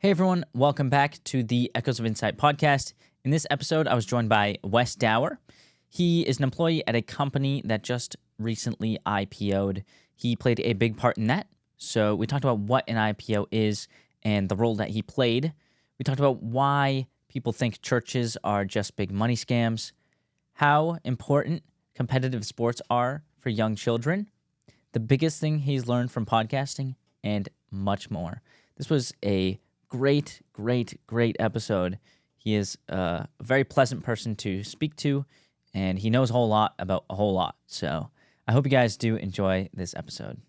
Hey everyone, welcome back to the Echoes of Insight podcast. In this episode, I was joined by Wes Dauer. He is an employee at a company that just recently IPO'd. He played a big part in that. So we talked about what an IPO is and the role that he played. We talked about why people think churches are just big money scams, how important competitive sports are for young children, the biggest thing he's learned from podcasting, and much more. This was a great episode. He is a very pleasant person to speak to, and he knows a whole lot about a whole lot. So I hope you guys do enjoy this episode.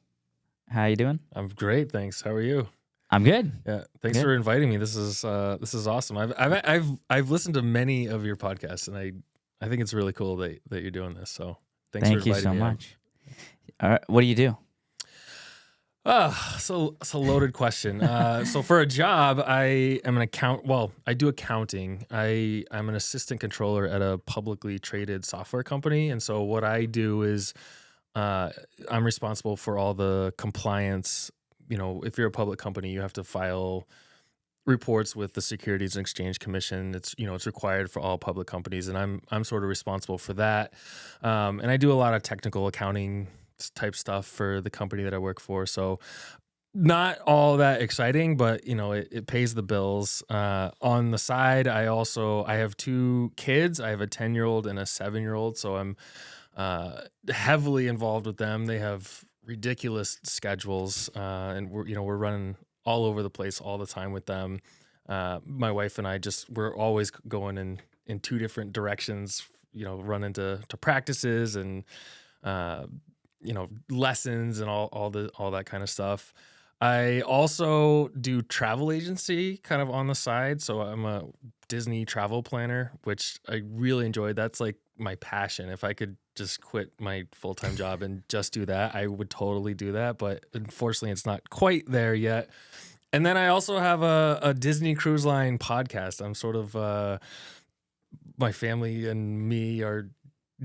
How you doing? I'm great, thanks. How are you? I'm good. Yeah, thanks for inviting me. This is awesome. I've listened to many of your podcasts, and I think it's really cool that you're doing this. So thanks for inviting me. Thank you so much. All right, what do you do? So it's a loaded question. So for a job, I am an I do accounting. I'm an assistant controller at a publicly traded software company. And so what I do is I'm responsible for all the compliance. You know, if you're a public company, you have to file reports with the Securities and Exchange Commission. It's required for all public companies, and I'm sort of responsible for that. And I do a lot of technical accounting type stuff for the company that I work for. So not all that exciting, but it pays the bills. On the side, I have two kids. I have a 10-year-old and a 7-year-old. So I'm heavily involved with them. They have ridiculous schedules, and we're running all over the place all the time with them. My wife and I we're always going in two different directions, running to practices and lessons and all that kind of stuff. I also do travel agency kind of on the side. So I'm a Disney travel planner, which I really enjoy. That's like my passion. If I could just quit my full-time job and just do that, I would totally do that. But unfortunately, it's not quite there yet. And then I also have a Disney Cruise Line podcast. I'm sort of, my family and me are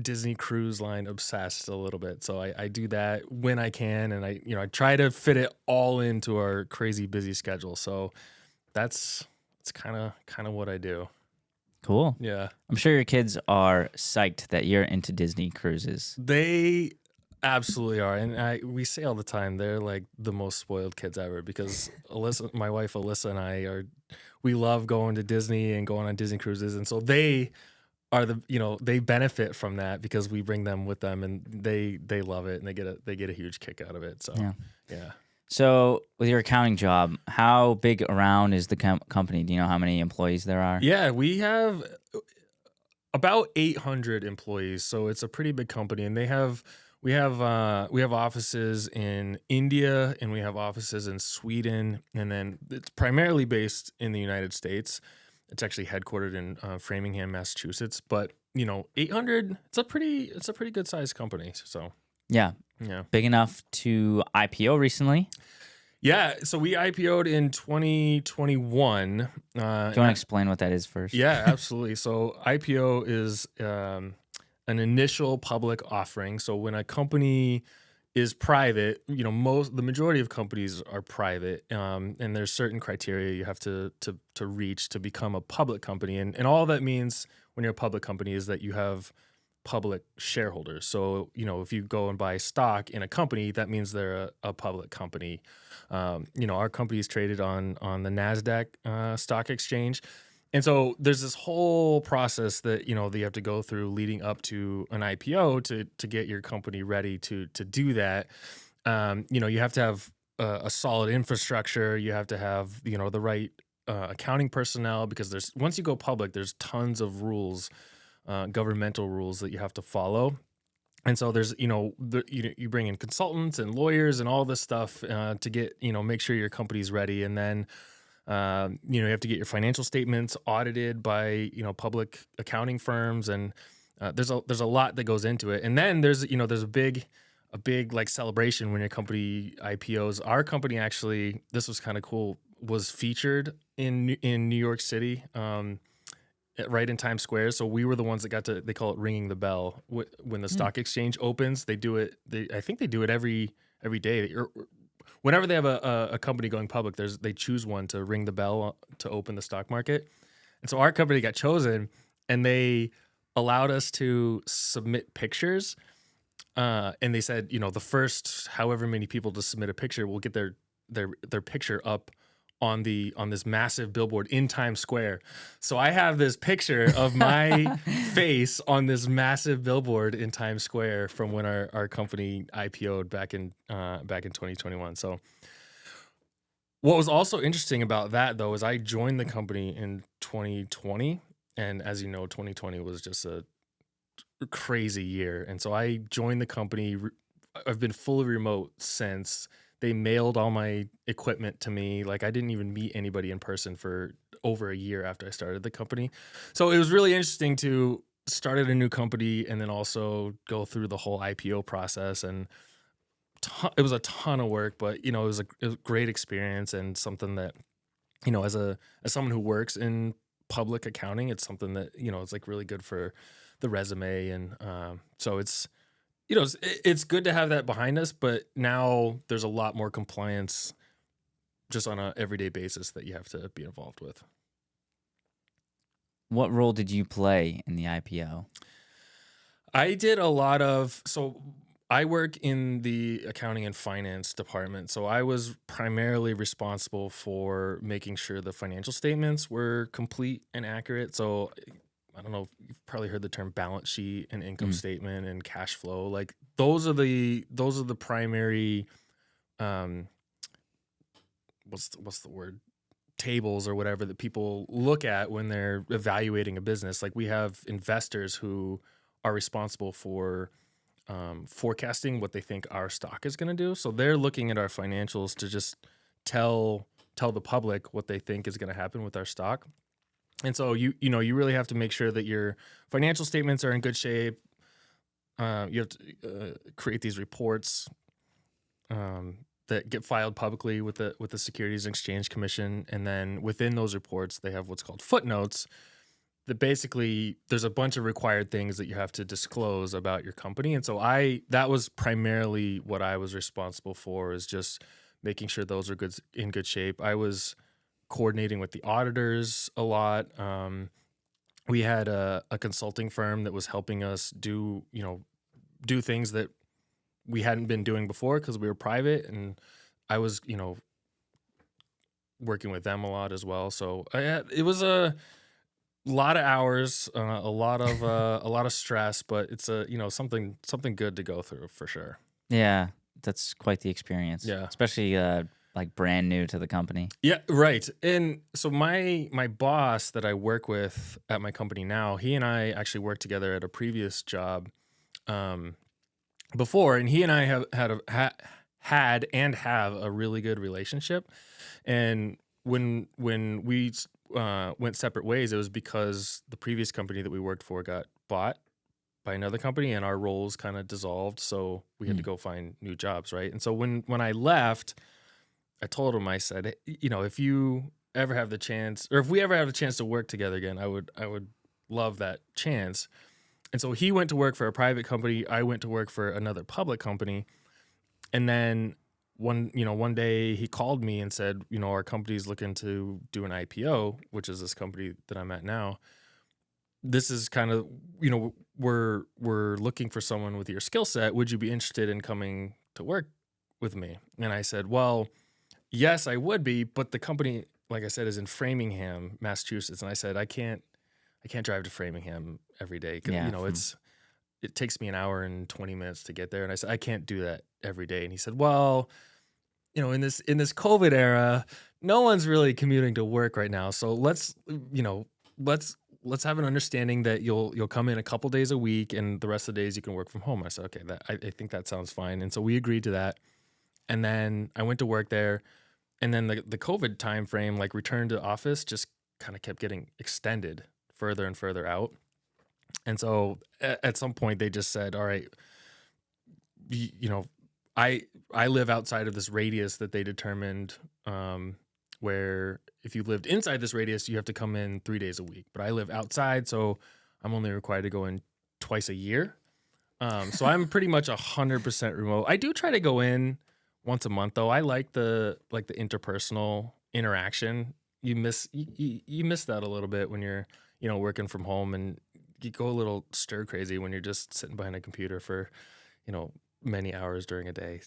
Disney Cruise Line obsessed a little bit. So I do that when I can, and I try to fit it all into our crazy busy schedule. So it's kind of what I do. Cool. Yeah. I'm sure your kids are psyched that you're into Disney cruises. They absolutely are. And we say all the time, they're like the most spoiled kids ever, because my wife Alyssa and we love going to Disney and going on Disney cruises. And so they are they benefit from that because we bring them with them, and they love it, and they get a huge kick out of it. So yeah. So with your accounting job, how big around is the company? Do you know how many employees there are? Yeah, we have about 800 employees, so it's a pretty big company, and we have offices in India, and we have offices in Sweden, and then it's primarily based in the United States. It's actually headquartered in Framingham, Massachusetts, but 800. It's a pretty good sized company. So yeah, big enough to IPO recently. Yeah, so we IPO'd in 2021. Do you want to explain what that is first? Yeah, absolutely. So IPO is an initial public offering. So when a company is private, the majority of companies are private, and there's certain criteria you have to reach to become a public company, and all that means when you're a public company is that you have public shareholders. So if you go and buy stock in a company, that means they're a public company. Our company is traded on the NASDAQ stock exchange. And so there's this whole process that, you have to go through leading up to an IPO to get your company ready to do that. You have to have a solid infrastructure. You have to have, the right accounting personnel, because once you go public, there's tons of rules, governmental rules that you have to follow. And so there's, you bring in consultants and lawyers and all this stuff to get, make sure your company's ready. And then, you have to get your financial statements audited by, public accounting firms. And there's a lot that goes into it. And then there's a big like celebration when your company IPOs. Our company actually, this was kind of cool, was featured in New York City, right in Times Square. So we were the ones that they call it ringing the bell. When the stock exchange opens, they do it. I think they do it every day. whenever they have a company going public, they choose one to ring the bell to open the stock market. And so our company got chosen, and they allowed us to submit pictures. And they said, the first however many people to submit a picture will get their picture up on this massive billboard in Times Square. So I have this picture of my face on this massive billboard in Times Square from when our company IPO'd back in 2021. So what was also interesting about that, though, is I joined the company in 2020, and as you know, 2020 was just a crazy year. And so I joined the company. I've been fully remote since. They mailed all my equipment to me. Like, I didn't even meet anybody in person for over a year after I started the company. So it was really interesting to start at a new company and then also go through the whole IPO process. And it was a ton of work, but it was a great experience, and something that, as someone who works in public accounting, it's something that, it's like really good for the resume. And so it's good to have that behind us, but now there's a lot more compliance just on an everyday basis that you have to be involved with. What role did you play in the IPO? I did a lot of, so I work in the accounting and finance department. So I was primarily responsible for making sure the financial statements were complete and accurate. So I don't know if you've probably heard the term balance sheet and income statement and cash flow. Like those are the primary, what's the word? Tables or whatever that people look at when they're evaluating a business. Like we have investors who are responsible for forecasting what they think our stock is going to do. So they're looking at our financials to just tell the public what they think is going to happen with our stock. And so you really have to make sure that your financial statements are in good shape. You have to create these reports that get filed publicly with the Securities and Exchange Commission, and then within those reports, they have what's called footnotes. That basically there's a bunch of required things that you have to disclose about your company, and so that was primarily what I was responsible for, is just making sure those are in good shape. I was coordinating with the auditors a lot. We had a consulting firm that was helping us do things that we hadn't been doing before because we were private, and I was working with them a lot as well. So it was a lot of hours, a lot of stress, but it's something good to go through for sure. Yeah, that's quite the experience. Yeah, especially like brand new to the company. Yeah, right. And so my boss that I work with at my company now, he and I actually worked together at a previous job before, and he and I have had and have a really good relationship. And when we went separate ways, it was because the previous company that we worked for got bought by another company, and our roles kind of dissolved. So we had to go find new jobs, right? And so when I left, I told him, I said, if you ever have the chance, or if we ever have a chance to work together again, I would love that chance. And so he went to work for a private company. I went to work for another public company. And then one day he called me and said, our company's looking to do an IPO, which is this company that I'm at now. This is kind of, we're looking for someone with your skill set. Would you be interested in coming to work with me? And I said, well, yes, I would be, but the company, like I said, is in Framingham, Massachusetts. And I said, I can't drive to Framingham every day. Yeah. It takes me an hour and 20 minutes to get there. And I said, I can't do that every day. And he said, well, in this COVID era, no one's really commuting to work right now. So let's have an understanding that you'll come in a couple days a week, and the rest of the days you can work from home. I said, okay, I think that sounds fine. And so we agreed to that. And then I went to work there, and then the COVID time frame, like return to office, just kind of kept getting extended further and further out. And so at some point they just said, all right, I live outside of this radius that they determined, where if you lived inside this radius, you have to come in 3 days a week. But I live outside, so I'm only required to go in twice a year. So I'm pretty much 100% remote. I do try to go in once a month though. I like the interpersonal interaction. You miss that a little bit when you're working from home, and you go a little stir crazy when you're just sitting behind a computer for many hours during a day.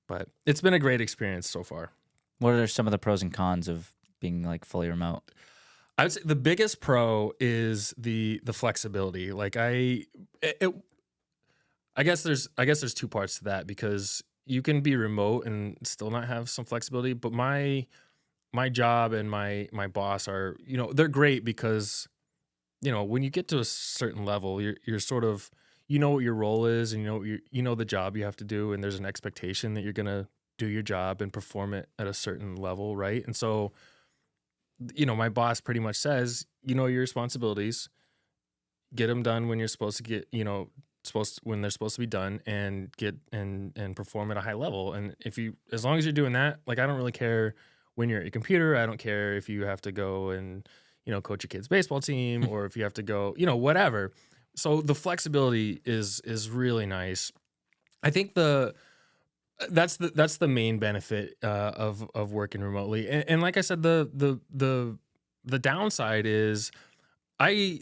But it's been a great experience so far. What are some of the pros and cons of being like fully remote? I would say the biggest pro is the flexibility. Like I guess there's two parts to that, because you can be remote and still not have some flexibility. But my job and my boss are, they're great, because when you get to a certain level, you're sort of, what your role is, and the job you have to do, and there's an expectation that you're gonna do your job and perform it at a certain level, right? And so, my boss pretty much says, your responsibilities, get them done when you're supposed to get, when they're supposed to be done, and get and perform at a high level. And as long as you're doing that, like, I don't really care when you're at your computer. I don't care if you have to go and coach your kid's baseball team, or if you have to go, whatever. So the flexibility is really nice. I think that's the main benefit of working remotely. And like I said, the downside is I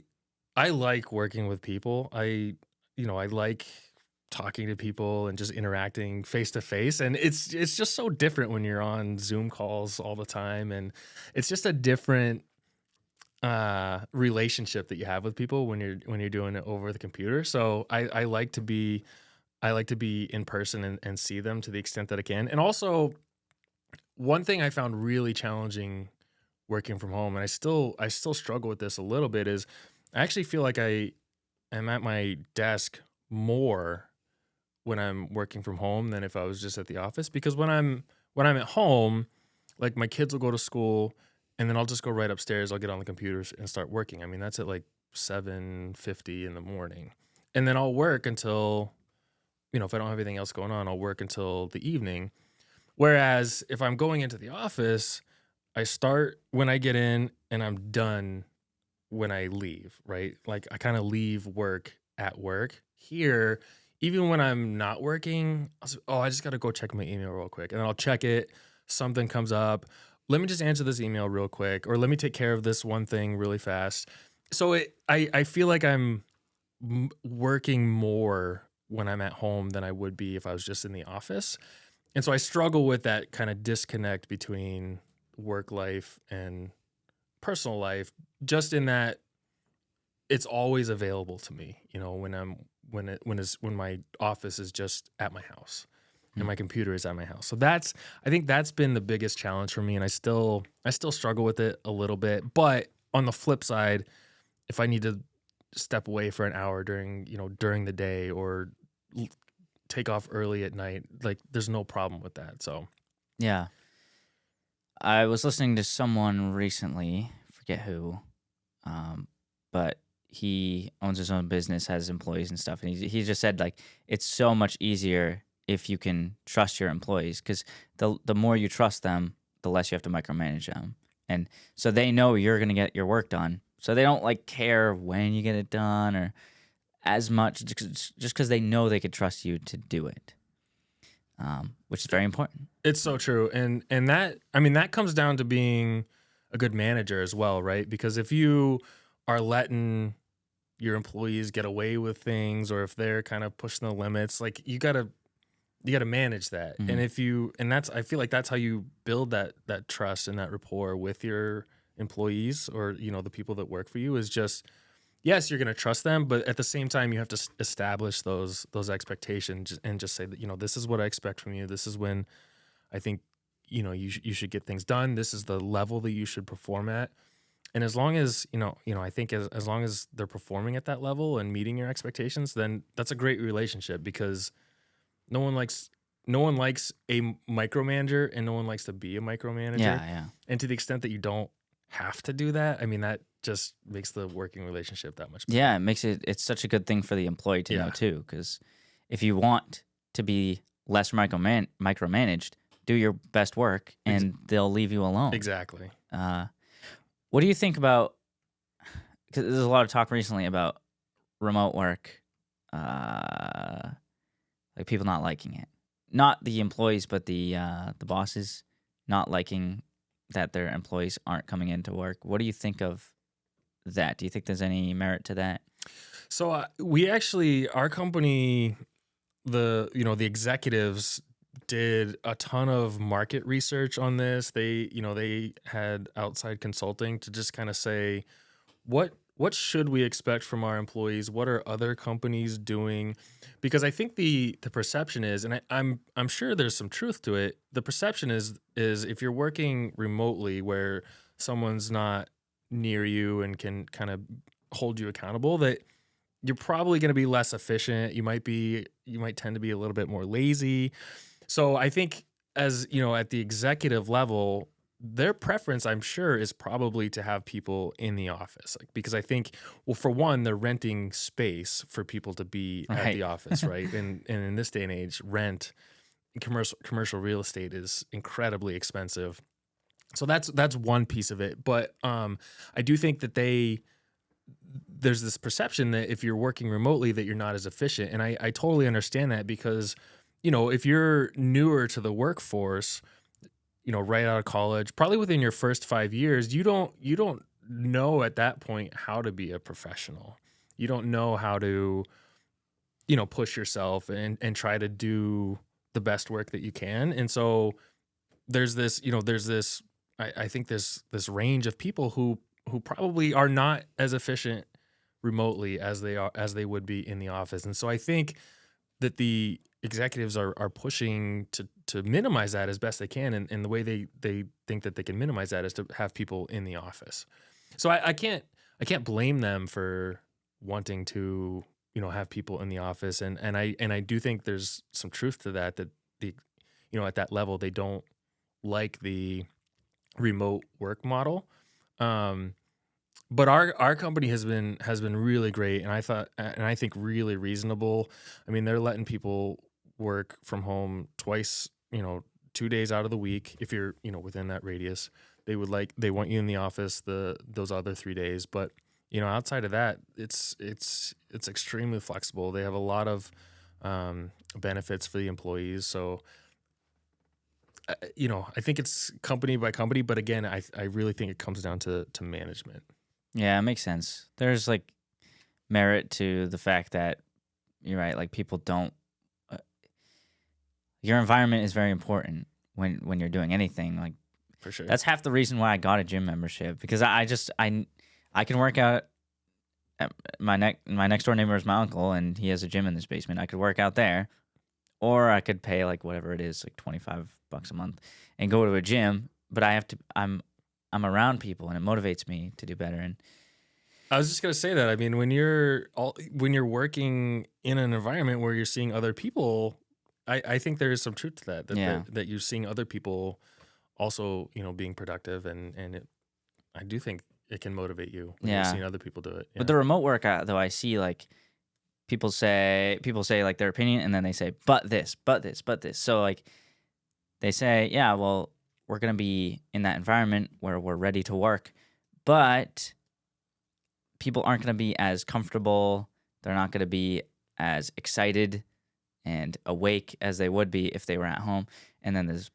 like working with people. I like talking to people and just interacting face to face. And it's just so different when you're on Zoom calls all the time, and it's just a different relationship that you have with people when you're doing it over the computer. So I like to be in person and see them to the extent that I can. And also, one thing I found really challenging working from home, and I still struggle with this a little bit, is I actually feel like I am at my desk more when I'm working from home than if I was just at the office. Because when I'm at home, like, my kids will go to school, and then I'll just go right upstairs. I'll get on the computers and start working. I mean, that's at like 7:50 in the morning. And then I'll work until, if I don't have anything else going on, I'll work until the evening. Whereas if I'm going into the office, I start when I get in and I'm done when I leave, right? Like, I kind of leave work at work. Here, even when I'm not working, I just got to go check my email real quick. And then I'll check it. Something comes up. Let me just answer this email real quick, or let me take care of this one thing really fast. So I feel like I'm working more when I'm at home than I would be if I was just in the office. And so I struggle with that kind of disconnect between work life and personal life, just in that it's always available to me, when my office is just at my house. And my computer is at my house. So I think that's been the biggest challenge for me. And I still struggle with it a little bit. But on the flip side, if I need to step away for an hour during the day, or take off early at night, like, there's no problem with that. So, Yeah. I was listening to someone recently, forget who, but he owns his own business, has employees and stuff. And he just said, like, it's so much easier if you can trust your employees, because the more you trust them, the less you have to micromanage them. And so they know you're going to get your work done. So they don't, like, care when you get it done or as much, just because they know they could trust you to do it, which is very important. It's so true. And that comes down to being a good manager as well, right? Because if you are letting your employees get away with things, or if they're kind of pushing the limits, like, you got to manage that. Mhm. And I feel like that's how you build that trust and that rapport with your employees, or, the people that work for you, is just, yes, you're going to trust them, but at the same time, you have to establish those expectations, and just say that, this is what I expect from you. This is when I think, you should get things done. This is the level that you should perform at. And as long as, I think as long as they're performing at that level and meeting your expectations, then that's a great relationship, because no one likes a micromanager, and no one likes to be a micromanager. Yeah. And to the extent that you don't have to do that, I mean, that just makes the working relationship that much better. Yeah, it's such a good thing for the employee to know too, because if you want to be less micromanaged, do your best work, and they'll leave you alone. Exactly. What do you think about, because there's a lot of talk recently about remote work, like, people not liking it. not the employees, but the bosses not liking that their employees aren't coming into work. What do you think of that? Do you think there's any merit to that? So our company, the executives did a ton of market research on this. They had outside consulting to just kind of say, what should we expect from our employees? What are other companies doing? Because I think the perception is, and I'm sure there's some truth to it. The perception is if you're working remotely where someone's not near you and can kind of hold you accountable, that you're probably going to be less efficient. You might tend to be a little bit more lazy. So I think, as you know, at the executive level, their preference, I'm sure, is probably to have people in the office, because I think, well, for one, they're renting space for people to be at the office, right? And in this day and age, rent, commercial real estate is incredibly expensive. So that's one piece of it. But I do think that there's this perception that if you're working remotely that you're not as efficient. And I totally understand that, because, if you're newer to the workforce, right out of college, probably within your first 5 years, you don't know at that point how to be a professional. You don't know how to, push yourself and try to do the best work that you can. And so there's this, I think this range of people who probably are not as efficient remotely as they would be in the office. And so I think that the executives are pushing to minimize that as best they can, and the way they think that they can minimize that is to have people in the office. So I can't blame them for wanting to have people in the office, and I do think there's some truth to that the at that level they don't like the remote work model. But our company has been really great, and I think really reasonable. I mean, they're letting people work from home twice, 2 days out of the week if you're, within that radius. They want you in the office those other 3 days, but outside of that, it's extremely flexible. They have a lot of benefits for the employees. So I think it's company by company, but again, I really think it comes down to management. Yeah, it makes sense. There's like merit to the fact that you're right. Like people don't. Your environment is very important when you're doing anything. Like For sure. that's half the reason why I got a gym membership, because I can work out. My next door neighbor is my uncle, and he has a gym in his basement. I could work out there, or I could pay like whatever it is, like $25 a month, and go to a gym. But I'm around people, and it motivates me to do better. And I was just gonna say that. I mean, when you're working in an environment where you're seeing other people, I think there is some truth to that. That you're seeing other people also, being productive, and I do think it can motivate you when you're seeing other people do it. Yeah. But the remote work, though, I see like people say like their opinion, and then they say, but this. So like they say, yeah, well, we're going to be in that environment where we're ready to work, but people aren't going to be as comfortable. They're not going to be as excited and awake as they would be if they were at home. And then there's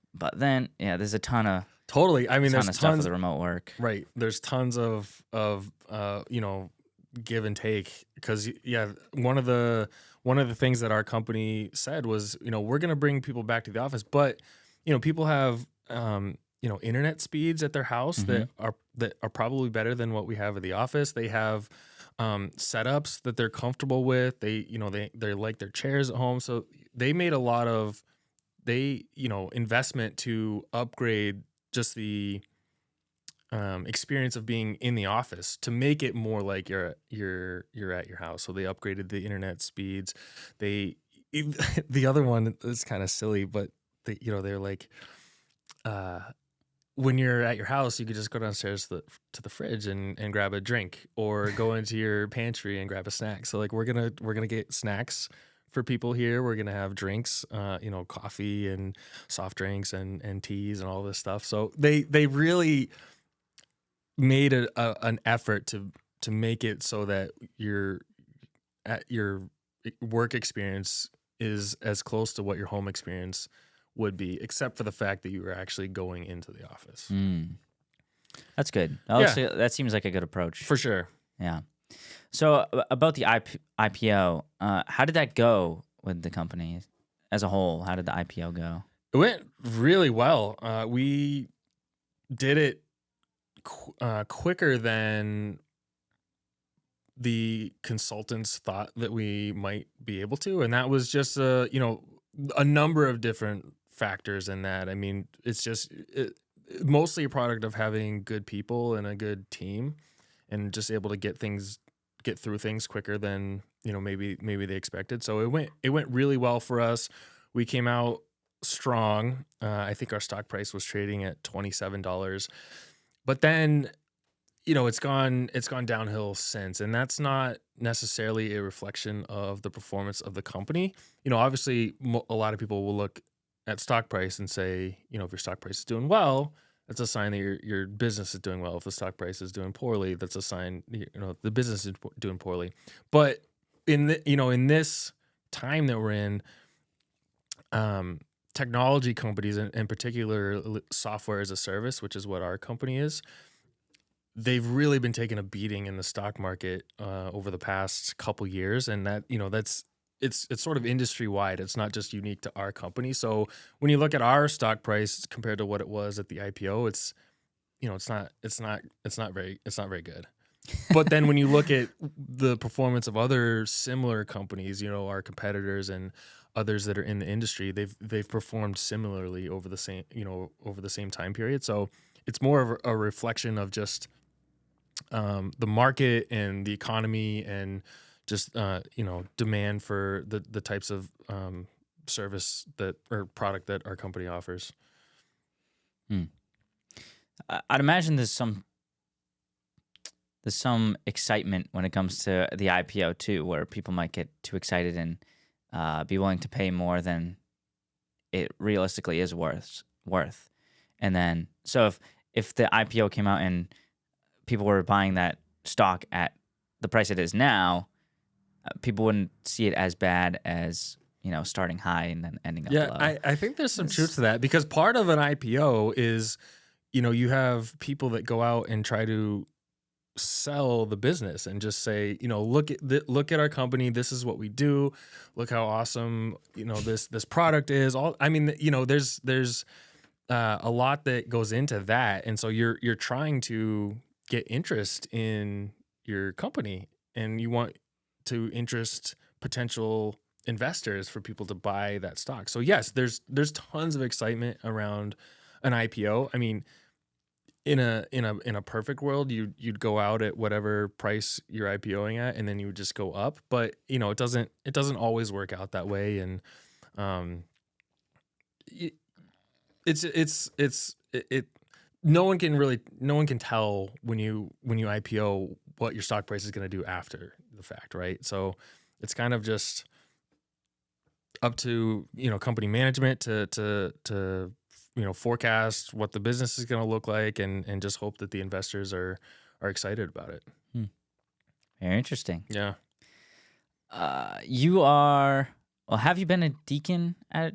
a ton of totally. I mean, there's of tons stuff with the remote work. Right. There's tons of give and take, because one of the things that our company said was, we're going to bring people back to the office, but people have internet speeds at their house that are probably better than what we have at the office. They have setups that they're comfortable with. They like their chairs at home, so they made a lot of investment to upgrade just the experience of being in the office to make it more like you're at your house. So they upgraded the internet speeds. The other one is kind of silly, but they're like, when you're at your house, you could just go downstairs to the fridge and grab a drink, or go into your pantry and grab a snack. So like we're gonna get snacks for people here. We're gonna have drinks, coffee and soft drinks and teas and all this stuff. So they really made an effort to make it so that your work experience is as close to what your home experience would be, except for the fact that you were actually going into the office. That's good. Yeah. That seems like a good approach. For sure. Yeah. So about the IPO, how did that go with the company as a whole? How did the IPO go? It went really well. We did it quicker than the consultants thought that we might be able to, and that was just a number of different factors in that. I mean, it's just mostly a product of having good people and a good team, and just able to get through things quicker than maybe they expected. So it went really well for us. We came out strong. I think our stock price was trading at $27, but then it's gone downhill since, and that's not necessarily a reflection of the performance of the company. Obviously, a lot of people will look at stock price and say, if your stock price is doing well, that's a sign that your business is doing well. If the stock price is doing poorly, that's a sign the business is doing poorly. But in this time that we're in, technology companies, in particular software as a service, which is what our company is, they've really been taking a beating in the stock market over the past couple years, and that it's sort of industry wide. It's not just unique to our company. So when you look at our stock price compared to what it was at the IPO, it's not very good. But then when you look at the performance of other similar companies, our competitors and others that are in the industry, they've performed similarly over the same time period. So it's more of a reflection of just the market and the economy, and just demand for the types of service or product that our company offers. I'd imagine there's some excitement when it comes to the IPO too, where people might get too excited and be willing to pay more than it realistically is worth. And then, so if the IPO came out and people were buying that stock at the price it is now, people wouldn't see it as bad as starting high and then ending up low. I think there's some truth to that, because part of an IPO is you have people that go out and try to sell the business and just say, look at our company, this is what we do, look how awesome this product is. There's a lot that goes into that, and so you're trying to get interest in your company, and you want to interest potential investors for people to buy that stock. So yes, there's tons of excitement around an IPO. I mean, in a perfect world, you'd go out at whatever price you're IPOing at, and then you would just go up. But it doesn't always work out that way, and no one can tell when you IPO what your stock price is going to do after the fact, right? So it's kind of just up to company management to forecast what the business is going to look like, and just hope that the investors are excited about it. Very interesting. Yeah. Have you been a deacon at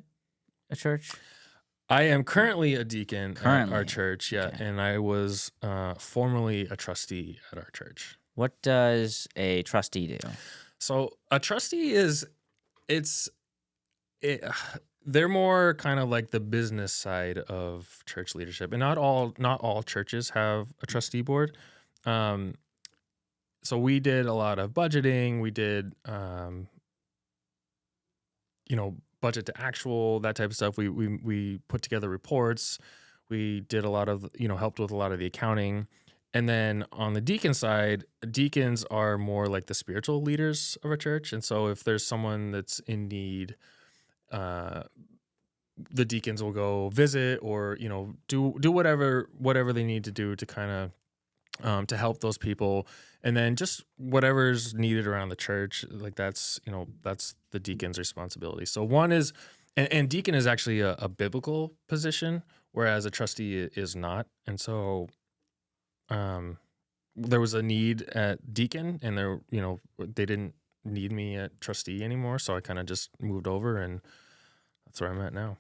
a church? I am currently a deacon at our church, yeah, Okay. and I was formerly a trustee at our church. What does a trustee do? So a trustee they're more kind of like the business side of church leadership, and not all churches have a trustee board. So we did a lot of budgeting. We did, budget to actual, that type of stuff. We put together reports. We did a lot of, helped with a lot of the accounting. And then on the deacon side, deacons are more like the spiritual leaders of a church. And so if there's someone that's in need, the deacons will go visit, or do whatever they need to do to kind of to help those people. And then just whatever's needed around the church, like that's the deacon's responsibility. So one is, and deacon is actually a biblical position, whereas a trustee is not. And so there was a need at deacon, and they didn't need me at Trustee anymore, so I kind of just moved over, and that's where I'm at now.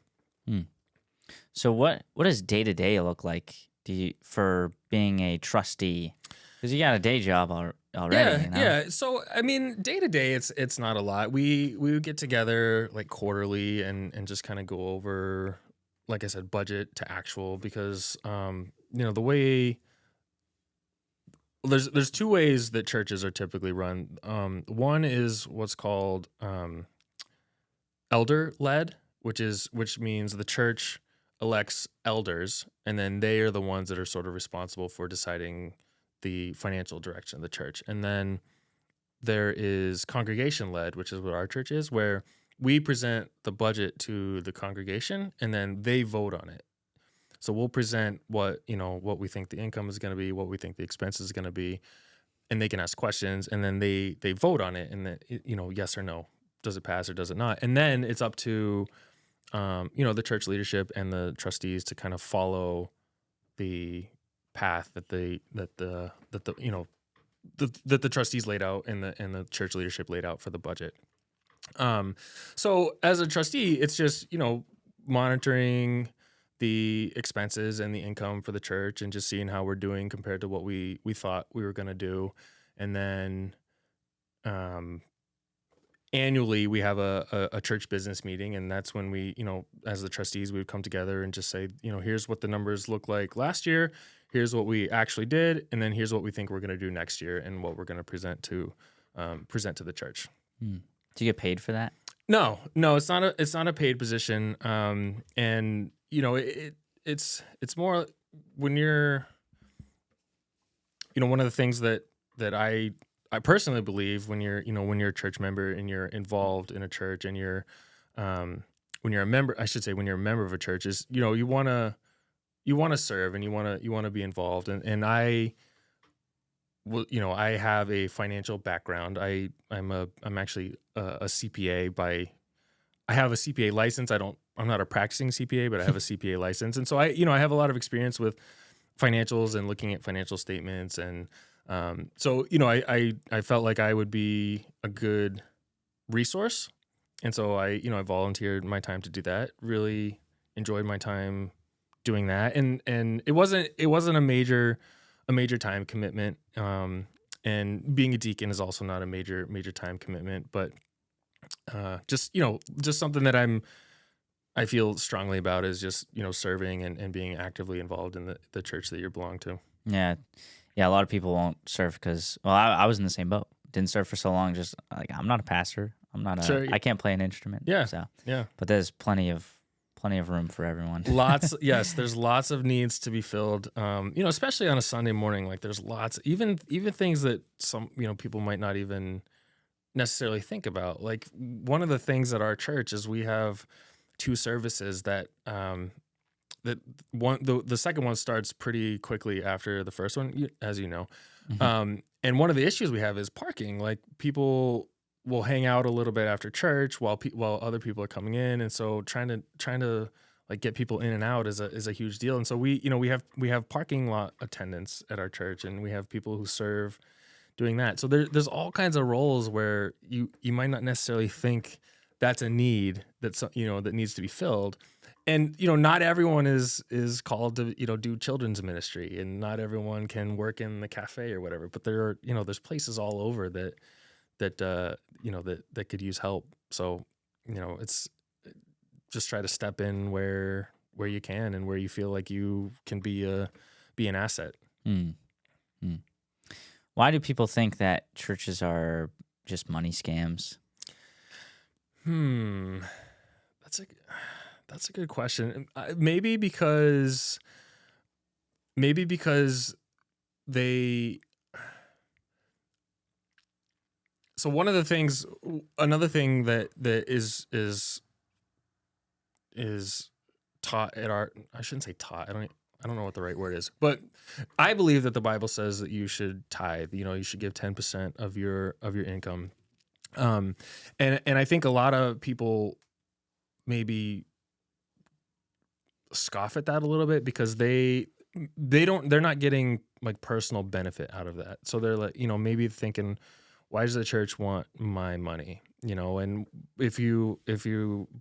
So what does day to day look like for being a trustee? Because you got a day job already. Yeah, You know? yeah. So I mean, day to day, it's not a lot. We would get together like quarterly and just kind of go over, like I said, budget to actual, because the way there's two ways that churches are typically run. One is what's called elder led, which means the church elects elders, and then they are the ones that are sort of responsible for deciding the financial direction of the church. And then there is congregation led, which is what our church is, where we present the budget to the congregation and then they vote on it. So we'll present what we think the income is going to be, what we think the expenses is going to be, and they can ask questions, and then they vote on it, and then yes or no, does it pass or does it not? And then it's up to the church leadership and the trustees to kind of follow the path that the trustees laid out and the church leadership laid out for the budget. So as a trustee, it's just monitoring the expenses and the income for the church and just seeing how we're doing compared to what we thought we were going to do. And then annually we have a church business meeting, and that's when we, as the trustees, we would come together and just say, here's what the numbers look like last year, here's what we actually did, and then here's what we think we're going to do next year and what we're going to present to the church. Do you get paid for that? No, it's not a paid position. And it's more when you're, one of the things that I personally believe when you're a church member and you're involved in a church and you're, when you're a member of a church is, you want to serve and you want to be involved. And I have a financial background. I'm actually a CPA I have a CPA license. I'm not a practicing CPA, but I have a CPA license. And so I have a lot of experience with financials and looking at financial statements. And so I felt like I would be a good resource. And so I volunteered my time to do that. Really enjoyed my time doing that. And it wasn't a major time commitment. And being a deacon is also not a major time commitment, but just something that I feel strongly about is just, serving and being actively involved in the church that you belong to. Yeah. Yeah. A lot of people won't serve because, well, I was in the same boat. Didn't serve for so long. Just like, I'm not a pastor. I can't play an instrument. Yeah. So, yeah. But there's plenty of room for everyone. Yes. There's lots of needs to be filled. Especially on a Sunday morning, like there's lots, even things that some, people might not even necessarily think about. Like one of the things at our church is we have two services that the second one starts pretty quickly after the first one, as you know. Mm-hmm. And one of the issues we have is parking. Like people will hang out a little bit after church while other people are coming in, and so trying to like get people in and out is a huge deal. And so we have parking lot attendants at our church, and we have people who serve doing that. So there's all kinds of roles where you might not necessarily think that's a need that needs to be filled. And not everyone is called to do children's ministry, and not everyone can work in the cafe or whatever. But there are there's places all over that could use help. So it's just try to step in where you can and where you feel like you can be an asset. Why do people think that churches are just money scams? That's a good question. Maybe because they. So another thing that is taught at our, I shouldn't say taught. I don't know what the right word is, but I believe that the Bible says that you should tithe. You should give 10% of your income. And I think a lot of people maybe scoff at that a little bit because they're not getting like personal benefit out of that. So they're like, maybe thinking, why does the church want my money? And if you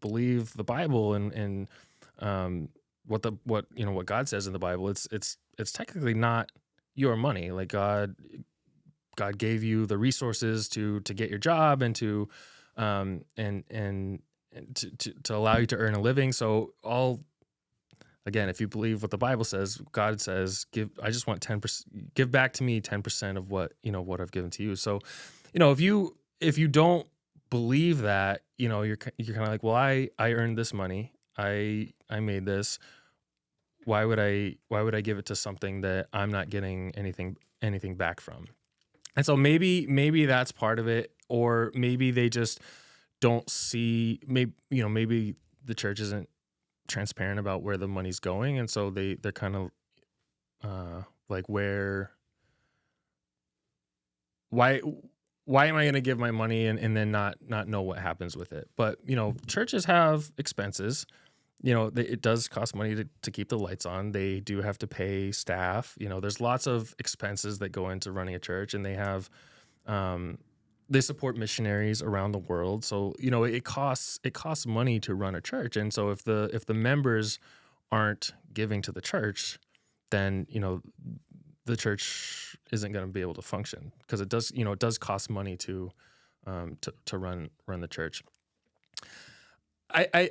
believe the Bible and what God says in the Bible, it's technically not your money. Like God gave you the resources to get your job and to and to allow you to earn a living. So again, if you believe what the Bible says, God says, I just want 10%, give back to me 10% of what I've given to you. So, if you don't believe that, you're kind of like, well, I earned this money. I made this. Why would I give it to something that I'm not getting anything back from? And so maybe that's part of it, or maybe they just don't see, maybe the church isn't transparent about where the money's going, and so they're kind of like, why am I going to give my money and then not know what happens with it? But churches have expenses. It does cost money to keep the lights on. They do have to pay staff. There's lots of expenses that go into running a church, and they have they support missionaries around the world. So, it costs money to run a church. And so if the members aren't giving to the church, then, the church isn't going to be able to function, because it does cost money to run the church. I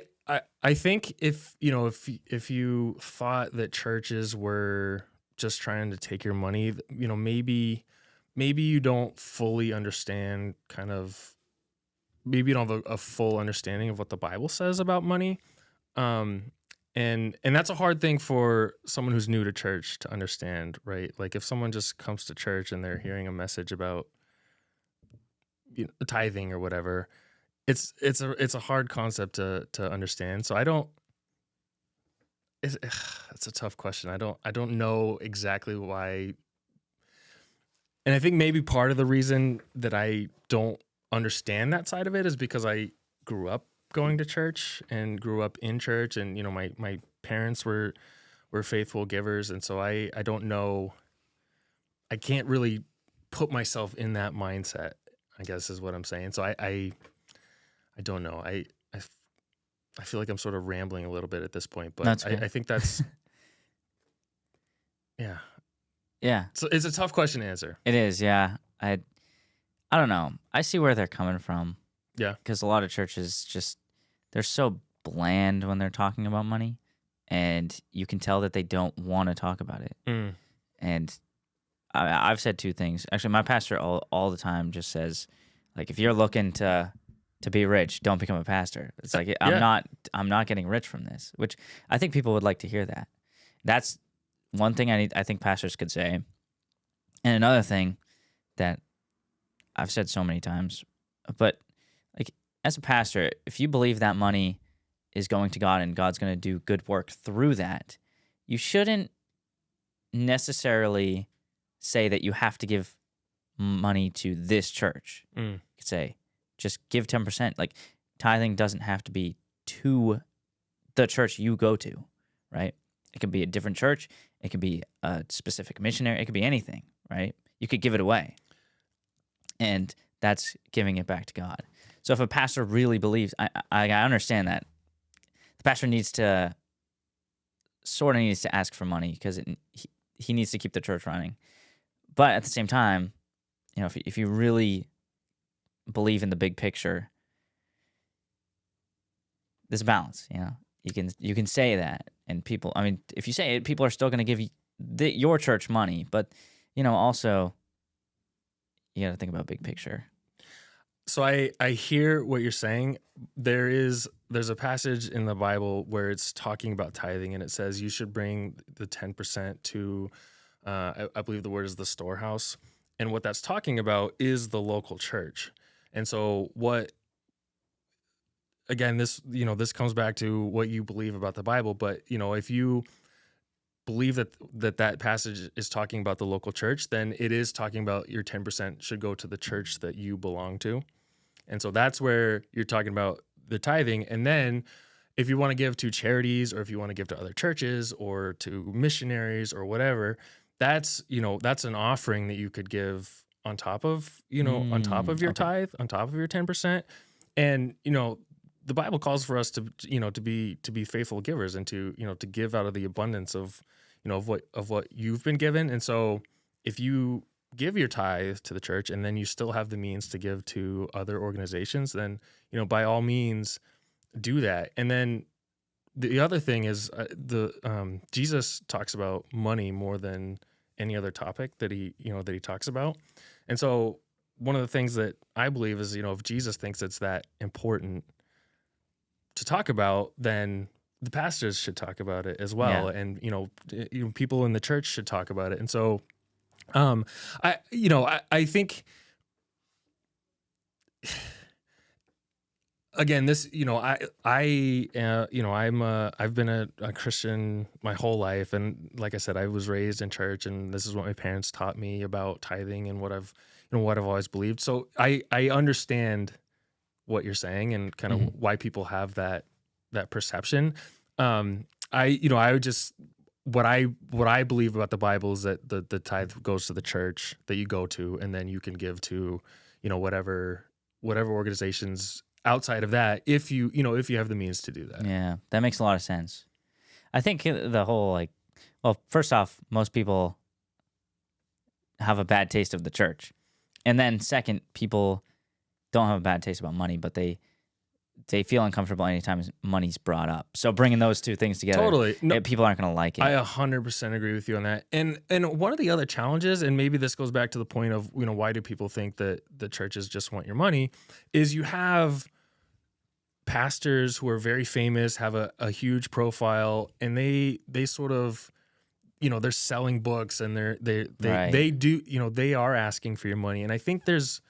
think if you thought that churches were just trying to take your money, maybe you don't fully understand maybe you don't have a full understanding of what the Bible says about money. And that's a hard thing for someone who's new to church to understand, right? Like if someone just comes to church and they're hearing a message about tithing or whatever, it's a hard concept to understand. So it's a tough question. I don't know exactly why. And I think maybe part of the reason that I don't understand that side of it is because I grew up going to church and grew up in church, and my parents were faithful givers, and so I don't know. I can't really put myself in that mindset, I guess is what I'm saying. So I don't know. I feel like I'm sort of rambling a little bit at this point, but I think that's yeah. Yeah. So it's a tough question to answer. It is, yeah. I don't know. I see where they're coming from. Yeah. Because a lot of churches they're so bland when they're talking about money, and you can tell that they don't want to talk about it. Mm. And I've said two things. Actually, my pastor all the time just says, like, if you're looking to be rich, don't become a pastor. It's like, I'm not getting rich from this, which I think people would like to hear that. That's one thing I think pastors could say. And another thing that I've said so many times, but like as a pastor, if you believe that money is going to God and God's going to do good work through that, you shouldn't necessarily say that you have to give money to this church. Mm. You could say, just give 10%. Like, tithing doesn't have to be to the church you go to, right? It could be a different church. It could be a specific missionary. It could be anything, right? You could give it away. And that's giving it back to God. So if a pastor really believes, I understand that. The pastor needs to ask for money because he needs to keep the church running. But at the same time, if you really believe in the big picture, there's a balance. You can say that, and people. I mean, if you say it, people are still going to give your church money. But also, you got to think about big picture. So I hear what you're saying. There's a passage in the Bible where it's talking about tithing, and it says you should bring the 10% to, I believe the word is the storehouse. And what that's talking about is the local church. And so again, this comes back to what you believe about the Bible. But, if you believe that passage is talking about the local church, then it is talking about your 10% should go to the church that you belong to. And so that's where you're talking about the tithing. And then if you want to give to charities, or if you want to give to other churches or to missionaries or whatever, that's an offering that you could give on top of, on top of your Okay. tithe, on top of your 10%. And, the Bible calls for us to, to be faithful givers and to, to give out of the abundance of, of what you've been given. And so if you give your tithe to the church and then you still have the means to give to other organizations, then, by all means do that. And then the other thing is Jesus talks about money more than any other topic that he talks about. And so one of the things that I believe is, if Jesus thinks it's that important to talk about, then the pastors should talk about it as well. Yeah. And, people in the church should talk about it. And so, I think, again, this, I've been a Christian my whole life. And like I said, I was raised in church, and this is what my parents taught me about tithing and what I've always believed. So I understand what you're saying and kind of why people have that perception. I would just, what I believe about the Bible is that the tithe goes to the church that you go to, and then you can give to, whatever organizations outside of that, if you have the means to do that. Yeah, that makes a lot of sense. I think the whole well, first off, most people have a bad taste of the church. And then second, people don't have a bad taste about money, but they feel uncomfortable anytime money's brought up. So bringing those two things together, Totally. No, people aren't going to like it. I 100% agree with you on that. And one of the other challenges, and maybe this goes back to the point of, why do people think that the churches just want your money, is you have pastors who are very famous, have a huge profile, and they sort of, they're selling books, and they do, they are asking for your money. And I think there's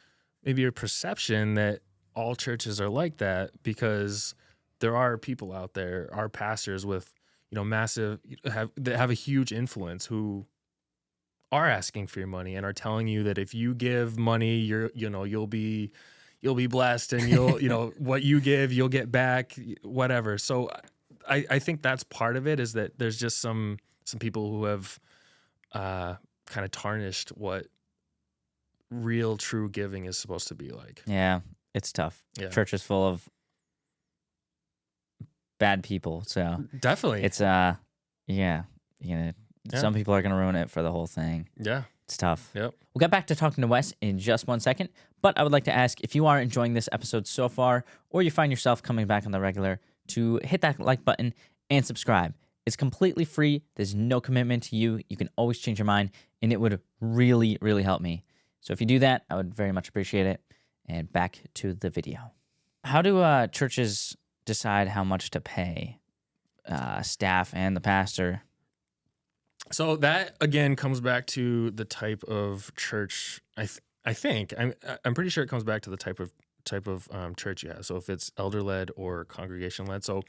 maybe a perception that all churches are like that, because there are people out there, are pastors with, massive, that have a huge influence, who are asking for your money and are telling you that if you give money, you'll be blessed, and you'll, what you give, you'll get back, whatever. So I think that's part of it, is that there's just some people who have kind of tarnished what real true giving is supposed to be like. Yeah, it's tough. Yeah. Church is full of bad people, so Definitely. it's some people are gonna ruin it for the whole thing. Yeah. It's tough. Yep. We'll get back to talking to Wes in just 1 second, but I would like to ask, if you are enjoying this episode so far, or you find yourself coming back on the regular, to hit that like button and subscribe. It's completely free. There's no commitment to you. You can always change your mind, and it would really, really help me. So if you do that, I would very much appreciate it. And back to the video. How do churches decide how much to pay staff and the pastor? So that again comes back to the type of church. I think I'm pretty sure it comes back to the type of church you have. So if it's elder led or congregation led. So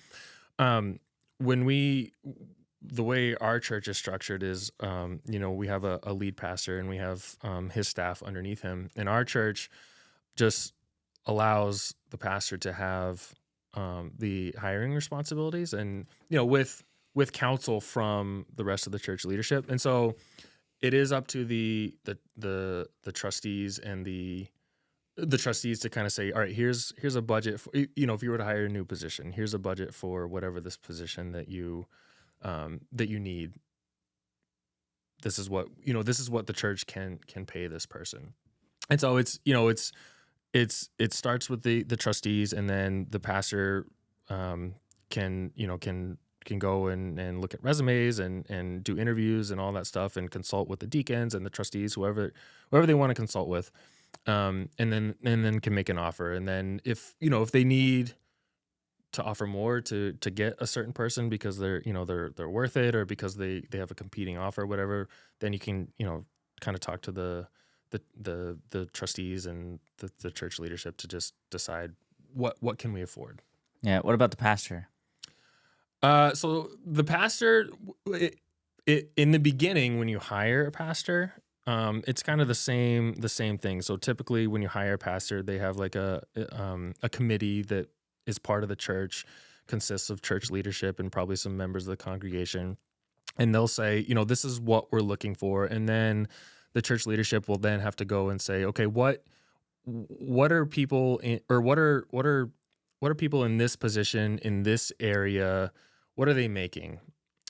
the way our church is structured is, we have a lead pastor, and we have his staff underneath him. And our church just allows the pastor to have the hiring responsibilities, and with counsel from the rest of the church leadership. And so it is up to the trustees and the trustees to kind of say, all right, here's a budget for, if you were to hire a new position, here's a budget for whatever this position that you need. This is what the church can pay this person. And so it starts with the trustees, and then the pastor can go and look at resumes and do interviews and all that stuff, and consult with the deacons and the trustees, whoever they want to consult with, and then can make an offer. And then if they need to offer more to get a certain person because they're worth it, or because they have a competing offer, whatever, then you can kind of talk to the trustees and the church leadership to just decide what can we afford. Yeah. What about the pastor? So the pastor, in the beginning, when you hire a pastor, it's kind of the same thing. So typically, when you hire a pastor, they have like a committee that is part of the church, consists of church leadership and probably some members of the congregation, and they'll say, this is what we're looking for, and then the church leadership will then have to go and say, okay, what are people what are people in this position in this area? What are they making?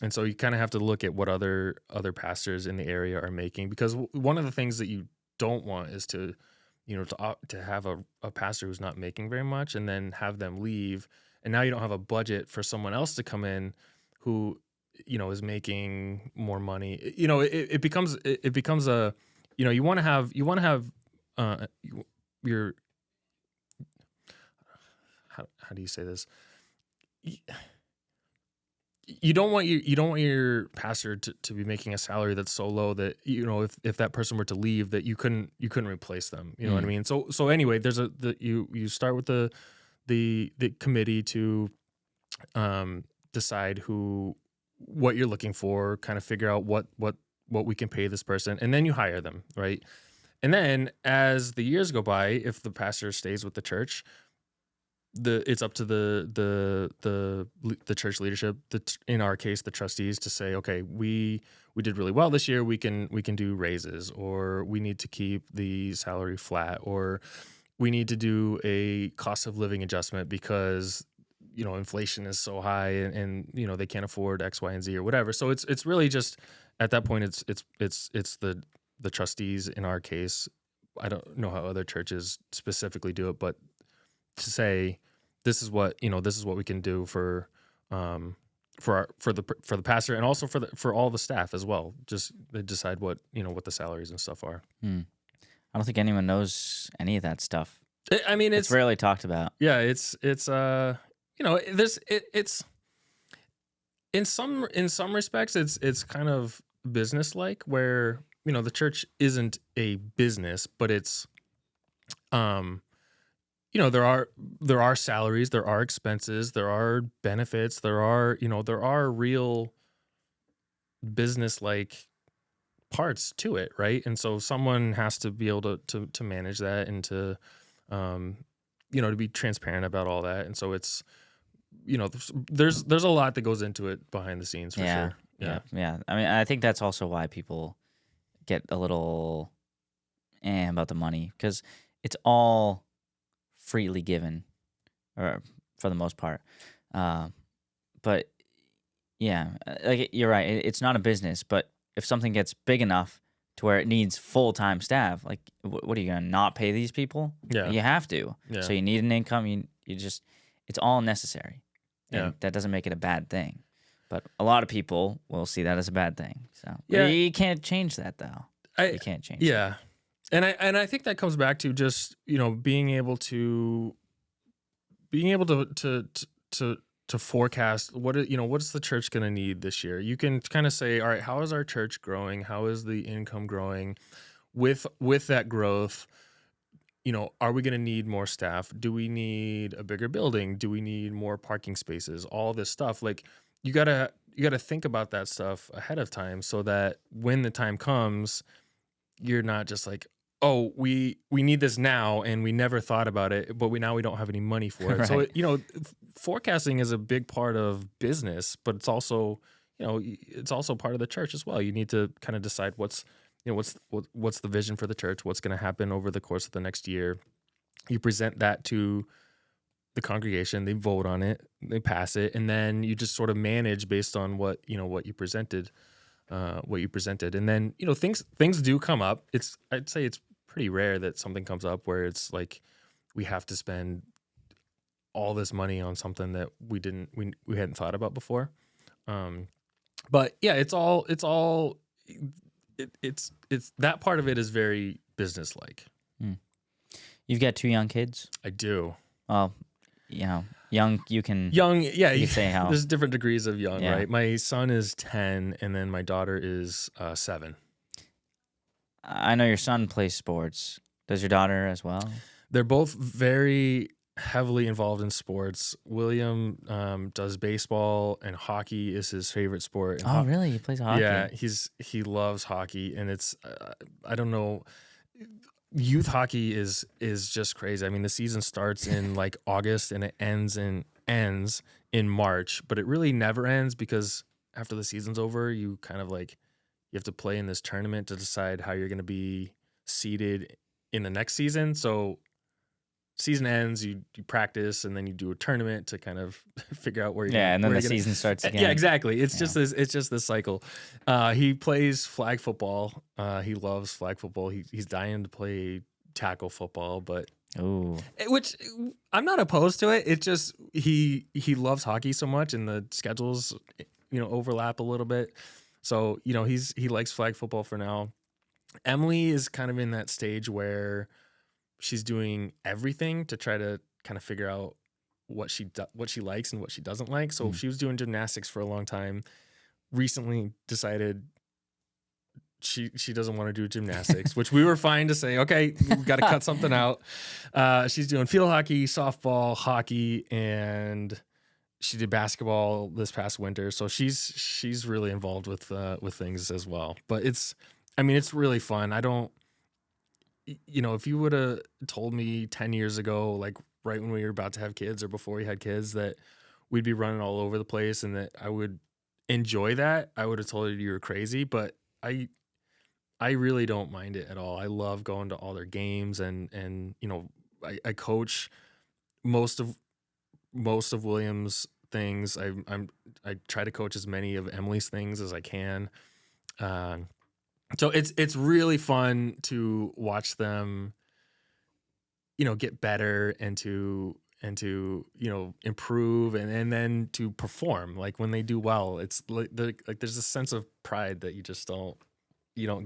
And so you kind of have to look at what other pastors in the area are making, because one of the things that you don't want is to have a pastor who's not making very much and then have them leave, and now you don't have a budget for someone else to come in who is making more money. It becomes a you want to have your how do you say this? You don't want your pastor to be making a salary that's so low that if that person were to leave, that you couldn't replace them. You know what I mean? So anyway, there's you start with the committee to decide what you're looking for, kind of figure out what we can pay this person, and then you hire them, right? And then as the years go by, if the pastor stays with the church, it's up to the church leadership, in our case the trustees, to say, okay, we did really well this year, we can do raises, or we need to keep the salary flat, or we need to do a cost of living adjustment because inflation is so high and they can't afford X, Y, and Z or whatever. So it's really just at that point it's the trustees, in our case. I don't know how other churches specifically do it, but to say this is what we can do for the pastor, and also for all the staff as well. Just they decide what the salaries and stuff are. I don't think anyone knows any of that stuff. I mean, it's rarely talked about. Yeah, it's in some respects it's kind of business-like, where the church isn't a business, but it's there are salaries, there are expenses, there are benefits, there are real business-like parts to it, right? And so someone has to be able to manage that, and to to be transparent about all that. And so it's there's a lot that goes into it behind the scenes, for sure. Yeah. I mean, I think that's also why people get a little about the money, because it's all freely given, or for the most part. But yeah, like you're right. It's not a business, but if something gets big enough to where it needs full-time staff, like what are you gonna not pay these people? Yeah, you have to. Yeah. So you need an income. You just, it's all necessary. And that doesn't make it a bad thing. But a lot of people will see that as a bad thing. So you can't change that, though. You can't change. Yeah. That. And I think that comes back to just, being able to forecast what's the church going to need this year. You can kind of say, all right, how is our church growing? How is the income growing? With that growth, are we going to need more staff? Do we need a bigger building? Do we need more parking spaces? All this stuff. Like, you gotta think about that stuff ahead of time, so that when the time comes, you're not just like, oh, we need this now, and we never thought about it, but we don't have any money for it. Right. So forecasting is a big part of business, but it's also part of the church as well. You need to kind of decide what's the vision for the church, what's going to happen over the course of the next year. You present that to the congregation, they vote on it, they pass it, and then you just sort of manage based on what you presented. And then things do come up. I'd say it's pretty rare that something comes up where it's like we have to spend all this money on something that we hadn't thought about before. But yeah, it's that part of it is very business-like. You've got 2 young kids? I do. Well, young, you can say how. There's different degrees of young, right? My son is 10, and then my daughter is 7. I know your son plays sports. Does your daughter as well? They're both very heavily involved in sports. William does baseball, and hockey is his favorite sport. And really? He plays hockey? Yeah, he loves hockey, and it's I don't know. Youth hockey is just crazy. I mean, the season starts in like August and it ends in March, but it really never ends, because after the season's over, you kind of like you have to play in this tournament to decide how you're going to be seeded in the next season. So season ends, you practice, and then you do a tournament to kind of figure out where you're and then the season starts again. Yeah, exactly. It's just this cycle. He plays flag football. He loves flag football. He's dying to play tackle football, but which I'm not opposed to it. It's just he loves hockey so much, and the schedules overlap a little bit. So he likes flag football for now. Emily is kind of in that stage where she's doing everything to try to kind of figure out what she likes and what she doesn't like. So she was doing gymnastics for a long time. Recently decided she doesn't want to do gymnastics, which we were fine to say, okay, we've got to cut something out. She's doing field hockey, softball, hockey, and she did basketball this past winter. So she's really involved with things as well. But it's really fun. I don't, if you would have told me 10 years ago, like right when we were about to have kids or before we had kids, that we'd be running all over the place and that I would enjoy that, I would have told you were crazy. But I really don't mind it at all. I love going to all their games, and I coach most of William's things. I try to coach as many of Emily's things as I can. So it's really fun to watch them, get better and to improve and then to perform. Like when they do well, it's like there's a sense of pride that you just don't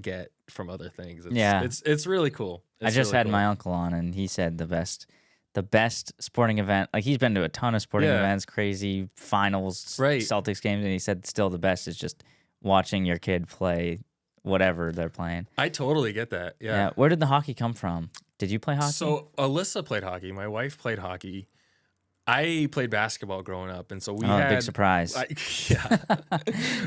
get from other things. It's really cool. I just had my uncle on, and he said the best sporting event. Like he's been to a ton of sporting events, crazy finals, Celtics games, and he said still the best is just watching your kid play whatever they're playing. I totally get that. Yeah. Where did the hockey come from? Did you play hockey? So Alyssa played hockey. My wife played hockey. I played basketball growing up, and so we had big surprise.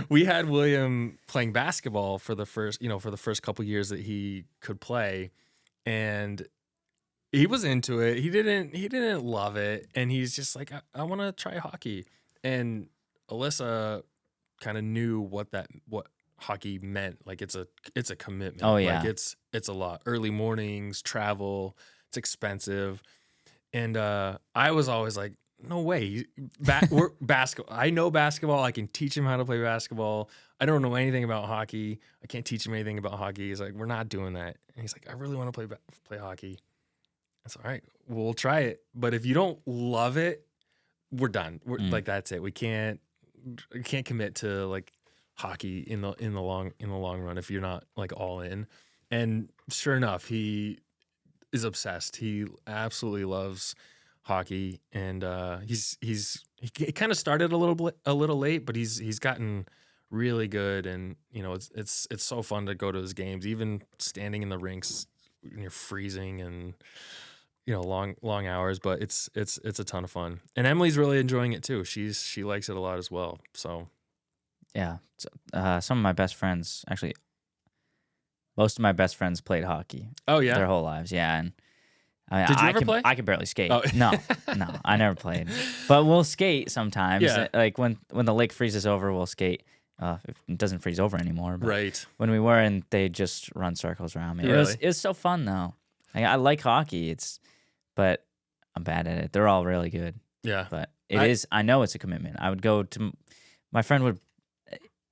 We had William playing basketball for the first couple years that he could play, and he was into it. He didn't love it, and he's just like, I want to try hockey. And Alyssa kind of knew what hockey meant. Like it's a commitment. Oh yeah, like it's a lot. Early mornings, travel. It's expensive. And I was always like, no way. We're basketball. I know basketball. I can teach him how to play basketball. I don't know anything about hockey. I can't teach him anything about hockey. He's like, we're not doing that. And he's like, I really want to play hockey. That's all right. We'll try it. But if you don't love it, we're done. Like that's it. We can't commit to like hockey in the long run if you're not like all in. And sure enough, he is obsessed. He absolutely loves hockey, and he kind of started a little late, but he's gotten really good, and it's so fun to go to his games, even standing in the rinks when you're freezing and long hours, but it's a ton of fun. And Emily's really enjoying it too. She likes it a lot as well. So yeah, some of my best friends actually. Most of my best friends played hockey. Oh yeah, their whole lives. Yeah, and did you ever play? I could barely skate. Oh. No, I never played. But we'll skate sometimes. Yeah. Like when the lake freezes over, we'll skate. It doesn't freeze over anymore. But right. When we were, and they just run circles around me. Really? It was so fun though. Like, I like hockey. But I'm bad at it. They're all really good. Yeah. But I know it's a commitment. I would go to my friend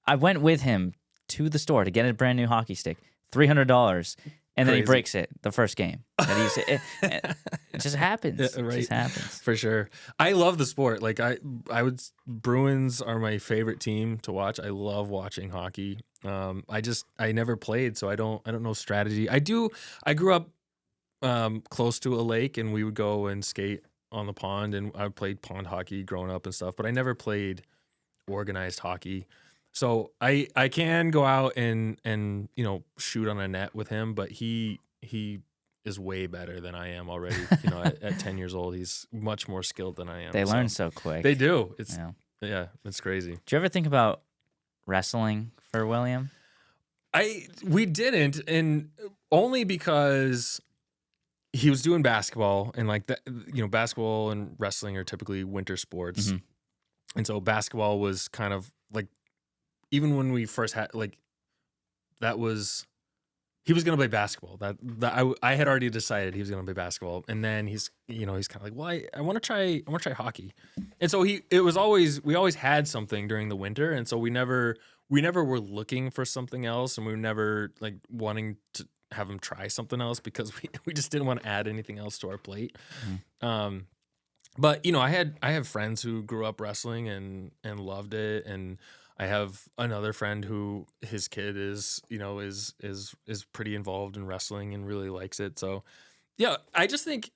I went with him to the store to get a brand new hockey stick. $300, and then he breaks it the first game. It just happens. Yeah, right. It just happens. For sure. I love the sport. Like Bruins are my favorite team to watch. I love watching hockey. I never played, so I don't know strategy. I grew up close to a lake, and we would go and skate on the pond, and I played pond hockey growing up and stuff, but I never played organized hockey. So I can go out and shoot on a net with him, but he is way better than I am already. At 10 years old, he's much more skilled than I am. They learn so quick. They do. It's crazy. Did you ever think about wrestling for William? We didn't, and only because he was doing basketball, and like that, basketball and wrestling are typically winter sports. Mm-hmm. And so basketball was kind of like, even when we first had, like, he was going to play basketball. I had already decided he was going to play basketball, and then he's kind of like, well, I want to try hockey, and so we always had something during the winter, and so we never were looking for something else, and we were never like wanting to have him try something else because we just didn't want to add anything else to our plate. But I have friends who grew up wrestling and loved it, and I have another friend who his kid is pretty involved in wrestling and really likes it. So yeah, I just think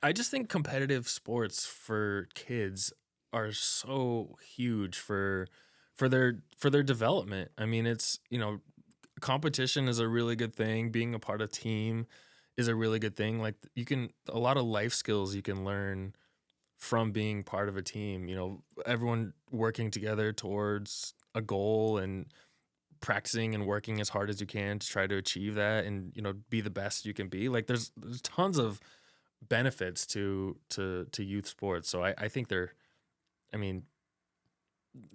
competitive sports for kids are so huge for their development. I mean, it's, competition is a really good thing. Being a part of a team is a really good thing. Like a lot of life skills you can learn from being part of a team, everyone working together towards a goal and practicing and working as hard as you can to try to achieve that and, be the best you can be. Like there's tons of benefits to youth sports. So I think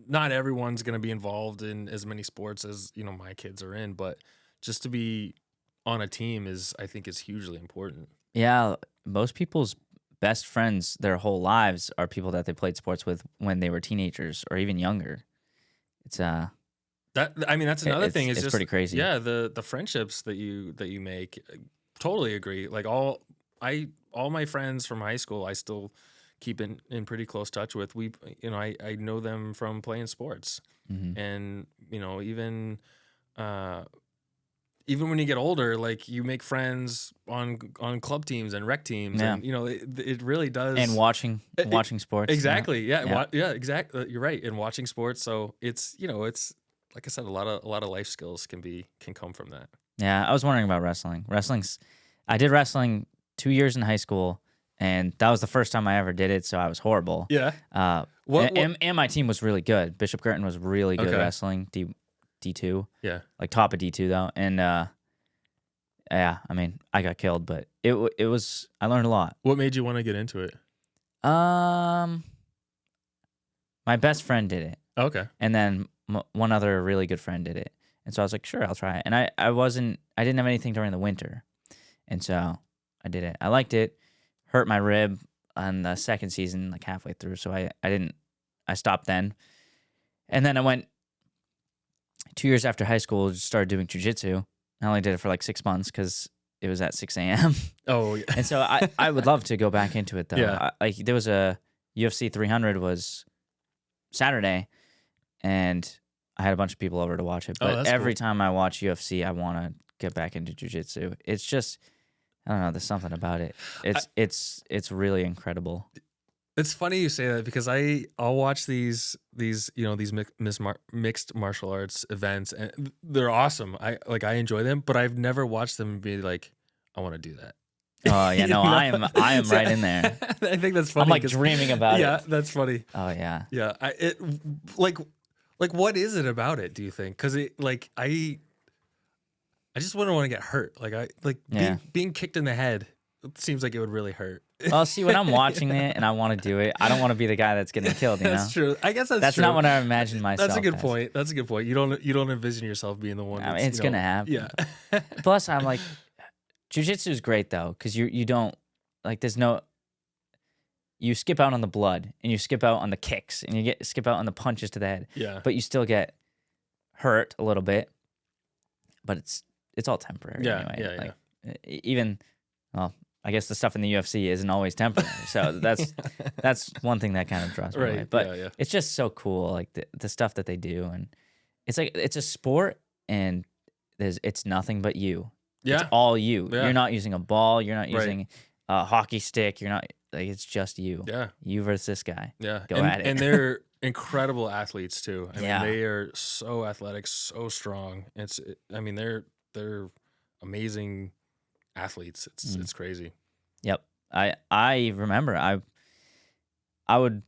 not everyone's going to be involved in as many sports as, my kids are in, but just to be on a team I think is hugely important. Yeah. Most people's best friends their whole lives are people that they played sports with when they were teenagers or even younger. It's that's another thing. It's just pretty crazy. Yeah, the friendships that you make. Totally agree. Like all my friends from high school, I still keep in pretty close touch with. I know them from playing sports, and even when you get older, like you make friends on club teams and rec teams, and it really does. And watching sports, exactly, yeah, exactly. You're right. And watching sports, so it's it's like I said, a lot of life skills can come from that. Yeah, I was wondering about wrestling. I did wrestling 2 years in high school, and that was the first time I ever did it. So I was horrible. Yeah. And my team was really good. Bishop Girton was really good at wrestling. D2. Yeah. Like top of D2 though. And yeah, I mean, I got killed, but it was I learned a lot. What made you want to get into it? My best friend did it. Okay. And then one other really good friend did it. And so I was like, sure, I'll try it. And I didn't have anything during the winter. And so I did it. I liked it. Hurt my rib on the second season, like halfway through. So I stopped then. And then I went 2 years after high school, just started doing jiu-jitsu. I only did it for like 6 months because it was at 6 a.m. Oh, yeah. And so I would love to go back into it, though. Yeah. There was a UFC 300 was Saturday, and I had a bunch of people over to watch it. But every time I watch UFC, I want to get back into jiu-jitsu. It's just, I don't know, there's something about it. It's really incredible. It's funny you say that because I'll watch these mixed martial arts events, and they're awesome. I enjoy them, but I've never watched them and be like, I want to do that. Oh yeah, no, I am right in there. I think that's funny. I'm like dreaming about it. Yeah, that's funny. Oh yeah. Yeah, what is it about it? Do you think? Because I just wouldn't want to get hurt. Being kicked in the head. It seems like it would really hurt. Well, see, when I'm watching it and I want to do it, I don't want to be the guy that's getting killed. That's true. I guess that's true. Not what I imagine myself. That's a good point. That's a good point. You don't envison yourself being the one. I mean, it's gonna happen. Yeah. Plus, I'm like, jiu-jitsu is great though, because you don't like. There's no. You skip out on the blood and you skip out on the kicks and you skip out on the punches to the head. Yeah. But you still get hurt a little bit. But it's all temporary. Yeah. Anyway. Even, well, I guess the stuff in the UFC isn't always temporary. So that's one thing that kind of draws me away. But it's just so cool, like the stuff that they do, and it's like it's a sport, and it's nothing but you. Yeah, it's all you. Yeah. You're not using a ball. You're not using a hockey stick. You're not like it's just you. Yeah, you versus this guy. Yeah, go at it. And they're incredible athletes too. I mean, they are so athletic, so strong. They're amazing athletes. It's crazy. Yep. I remember I would,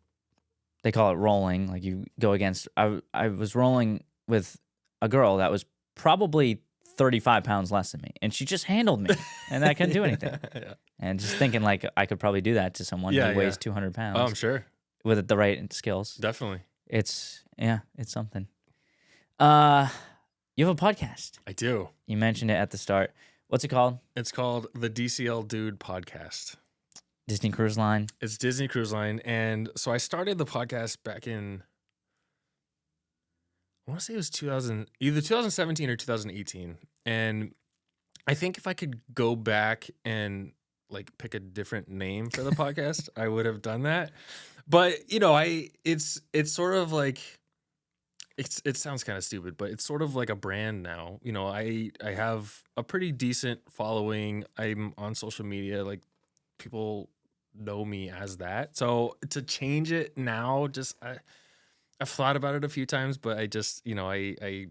they call it rolling, like you go against, I was rolling with a girl that was probably 35 pounds less than me, and she just handled me, and I couldn't do anything. Yeah. And just thinking like I could probably do that to someone who weighs 200 pounds. Oh, I'm sure. With the right skills. Definitely. It's something. You have a podcast. I do. You mentioned it at the start. What's it called? It's called the DCL Dude Podcast. Disney Cruise Line. It's Disney Cruise Line. And so I started the podcast back in, I want to say it was either 2017 or 2018. And I think if I could go back and like pick a different name for the podcast, I would have done that. But it's sort of like it sounds kind of stupid, but it's sort of like a brand now. I have a pretty decent following. I'm on social media, like people know me as that. So to change it now, I've thought about it a few times, but I just I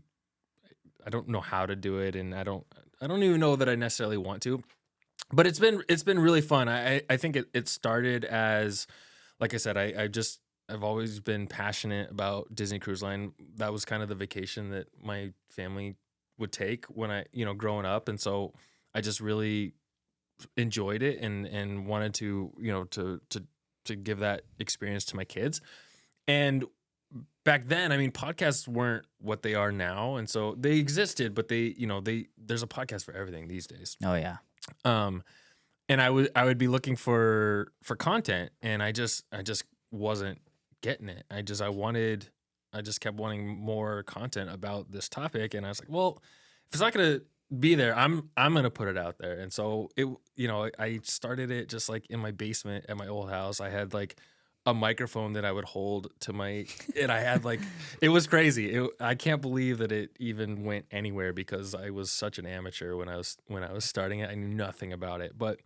don't know how to do it, and I don't even know that I necessarily want to. But it's been really fun. I think it started as, like I said, I've always been passionate about Disney Cruise Line. That was kind of the vacation that my family would take when I growing up, and so I just really enjoyed it and wanted to give that experience to my kids. And back then, I mean, podcasts weren't what they are now, and so they existed, but there's a podcast for everything these days. Oh yeah. And I would be looking for content, and I just wasn't getting it. I just kept wanting more content about this topic, and I was like, well, if it's not gonna be there, I'm gonna put it out there. And so I started it just like in my basement at my old house. I had like a microphone that I would hold to my, and I had like, it was crazy. I can't believe that it even went anywhere because I was such an amateur when I was starting it. I knew nothing about it, but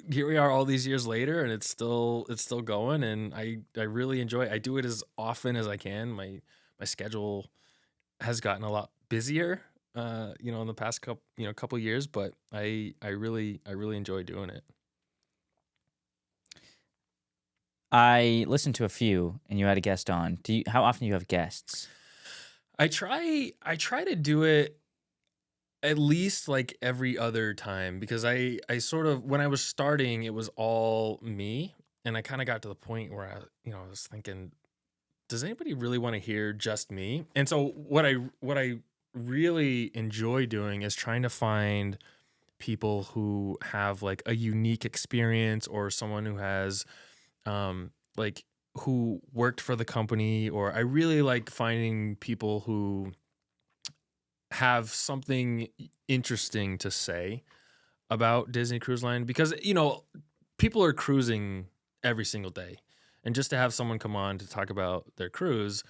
here we are all these years later, and it's still going, and I really enjoy it. I do it as often as I can. My schedule has gotten a lot busier, in the past couple years, but I really enjoy doing it. I listened to a few, and you had a guest on. How often do you have guests? I try to do it at least like every other time, because I sort of, when I was starting, it was all me, and I kind of got to the point where I was thinking, does anybody really want to hear just me? And so what I really enjoy doing is trying to find people who have like a unique experience, or someone who has like who worked for the company, or I really like finding people who have something interesting to say about Disney Cruise Line, because people are cruising every single day, and just to have someone come on to talk about their cruise,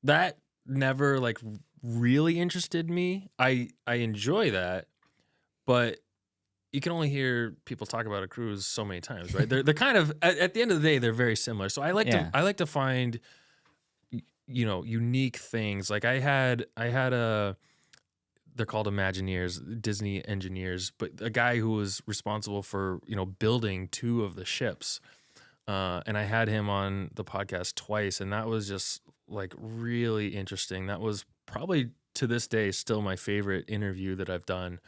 that never like really interested me. I enjoy that, but you can only hear people talk about a cruise so many times, right? They're kind of at the end of the day, they're very similar. So I like to find unique things. Like I had they're called Imagineers, Disney engineers, but a guy who was responsible for building 2 of the ships, and I had him on the podcast twice, and that was just like really interesting. That was probably to this day still my favorite interview that I've done.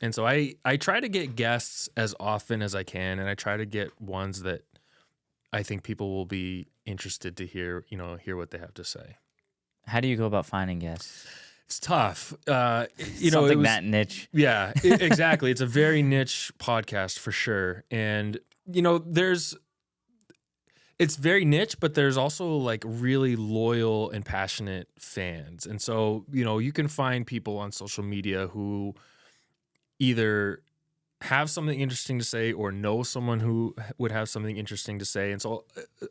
And so I try to get guests as often as I can, and I try to get ones that I think people will be interested to hear what they have to say. How do you go about finding guests? It's tough. Something that niche. Yeah, exactly. It's a very niche podcast for sure. And, it's very niche, but there's also like really loyal and passionate fans. And so, you can find people on social media who either have something interesting to say or know someone who would have something interesting to say. And so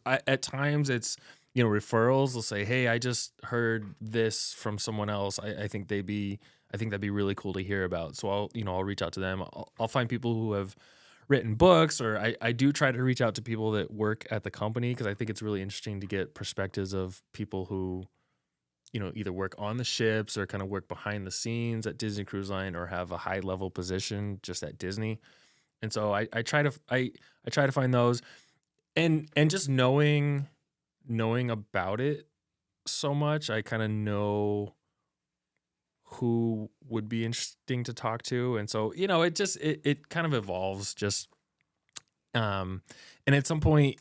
at times it's, referrals. They'll say, hey, I just heard this from someone else. I think that'd be really cool to hear about. So I'll reach out to them. I'll find people who have written books, or I do try to reach out to people that work at the company, because I think it's really interesting to get perspectives of people who, either work on the ships or kind of work behind the scenes at Disney Cruise Line, or have a high level position just at Disney. And so I try to find those, and just knowing about it so much, I kind of know who would be interesting to talk to. And so, it kind of evolves just, and at some point,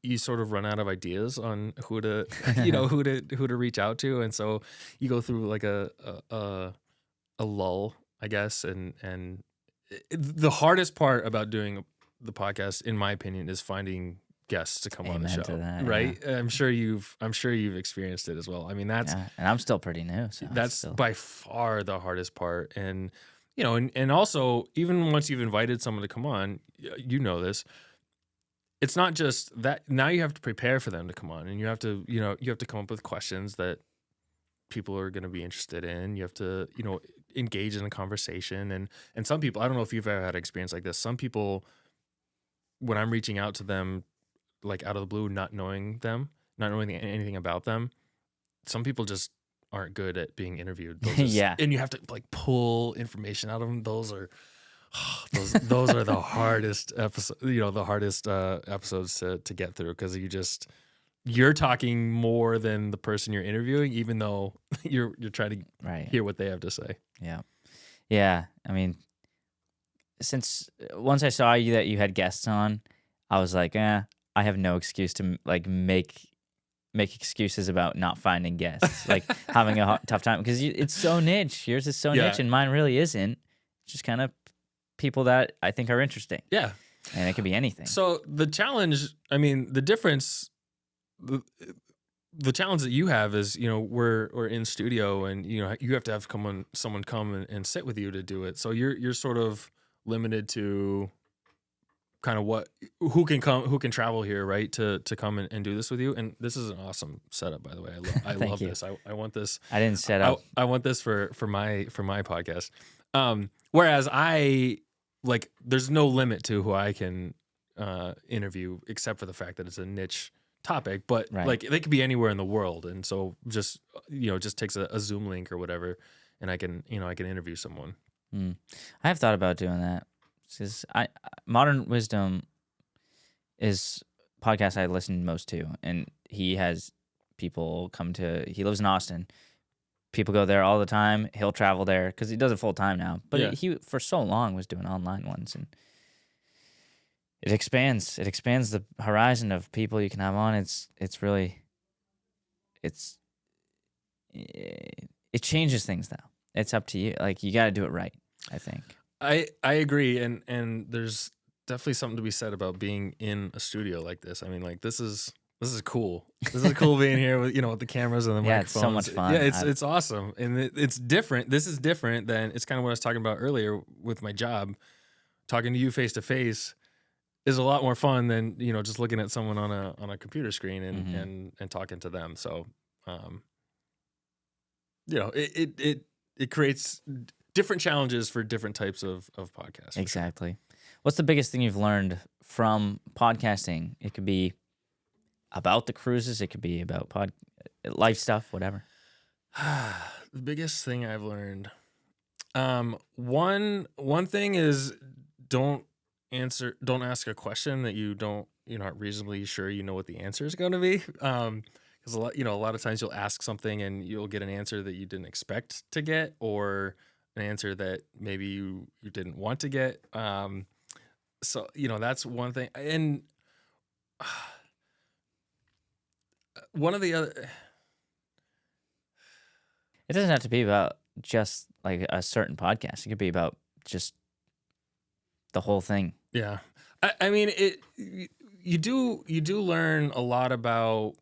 you sort of run out of ideas on who to who to reach out to, and so you go through like a lull, I guess. And the hardest part about doing the podcast, in my opinion, is finding guests to come on the Amen show. to that, Right? I'm sure you've experienced it as well. I mean, that's and I'm still pretty new, so that's still, by far the hardest part. And and also, even once you've invited someone to come on, you know this. It's not just that. Now you have to prepare for them to come on, and you have to come up with questions that people are going to be interested in. You have to engage in a conversation. And some people, I don't know if you've ever had an experience like this. Some people, when I'm reaching out to them, like out of the blue, not knowing anything about them, some people just aren't good at being interviewed. Yeah. And you have to like pull information out of them. Those are the hardest episodes, the hardest episodes to get through, because you're talking more than the person you're interviewing, even though you're trying to hear what they have to say. Yeah. Yeah. I mean, once I saw that you had guests on, I was like, I have no excuse to like make excuses about not finding guests, like having a tough time, because it's so niche. Yours is so niche, and mine really isn't. It's just kind of people that I think are interesting. Yeah. And it could be anything. So the challenge, I mean, the difference, the challenge that you have is, we're in studio, and you have to have someone come and sit with you to do it. So you're sort of limited to kind of who can travel here, right, to come and do this with you. And this is an awesome setup, by the way. I love this. I want this. I didn't set up. I want this for my podcast. Whereas there's no limit to who I can interview, except for the fact that it's a niche topic, but like they could be anywhere in the world. And so just takes a Zoom link or whatever, and I can interview someone. I have thought about doing that, because Modern Wisdom is podcast I listen most to, and he has people he lives in Austin. People go there all the time. He'll travel there because he does it full time now. But he for so long was doing online ones, and it expands the horizon of people you can have on. It changes things though. It's up to you. Like, you got to do it right, I think. I agree, and there's definitely something to be said about being in a studio like this. I mean, like, this is cool. This is cool being here with with the cameras and the microphones. It's so much fun. Yeah, it's awesome, and it's different. This is different than, it's kind of what I was talking about earlier with my job. Talking to you face to face is a lot more fun than just looking at someone on a computer screen and talking to them. So it creates different challenges for different types of podcasts. Exactly. What's the biggest thing you've learned from podcasting? It could be about the cruises. It could be about life stuff, whatever. The biggest thing I've learned, one thing is, don't ask a question that you're not reasonably sure what the answer is going to be. Because a lot of times you'll ask something and you'll get an answer that you didn't expect to get, or an answer that maybe you didn't want to get. So that's one thing. And one of the other, it doesn't have to be about just like a certain podcast. It could be about just the whole thing. Yeah. I mean, you do learn a lot about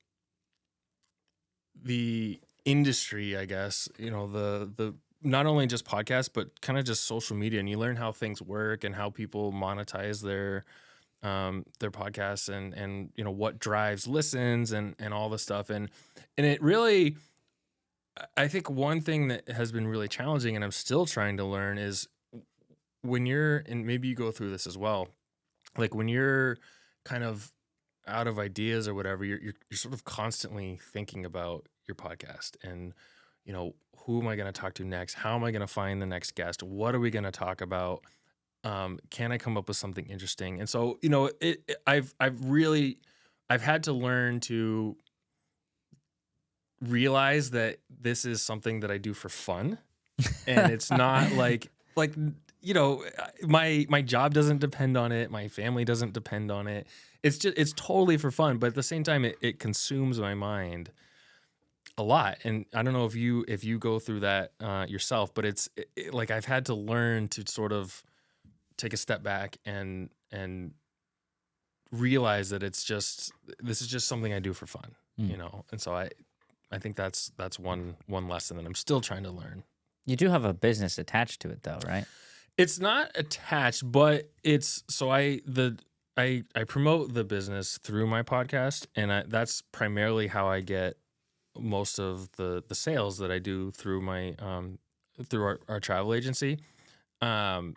the industry, I guess, the not only just podcasts, but kind of just social media, and you learn how things work and how people monetize their podcasts, and what drives listens and all this stuff. And it really, I think one thing that has been really challenging, and I'm still trying to learn, is when and maybe you go through this as well, like when you're kind of out of ideas or whatever, you're sort of constantly thinking about your podcast, and who am I going to talk to next? How am I going to find the next guest? What are we going to talk about? Can I come up with something interesting? And so, I've had to learn to realize that this is something that I do for fun, and it's not like my job doesn't depend on it. My family doesn't depend on it. It's totally for fun, but at the same time, it consumes my mind a lot. And I don't know if you go through that yourself, but like I've had to learn to sort of take a step back and realize that this is just something I do for fun, And so I think that's one lesson that I'm still trying to learn. You do have a business attached to it, though, right? It's not attached, but it's so I promote the business through my podcast, and that's primarily how I get most of the sales that I do through my through our travel agency, and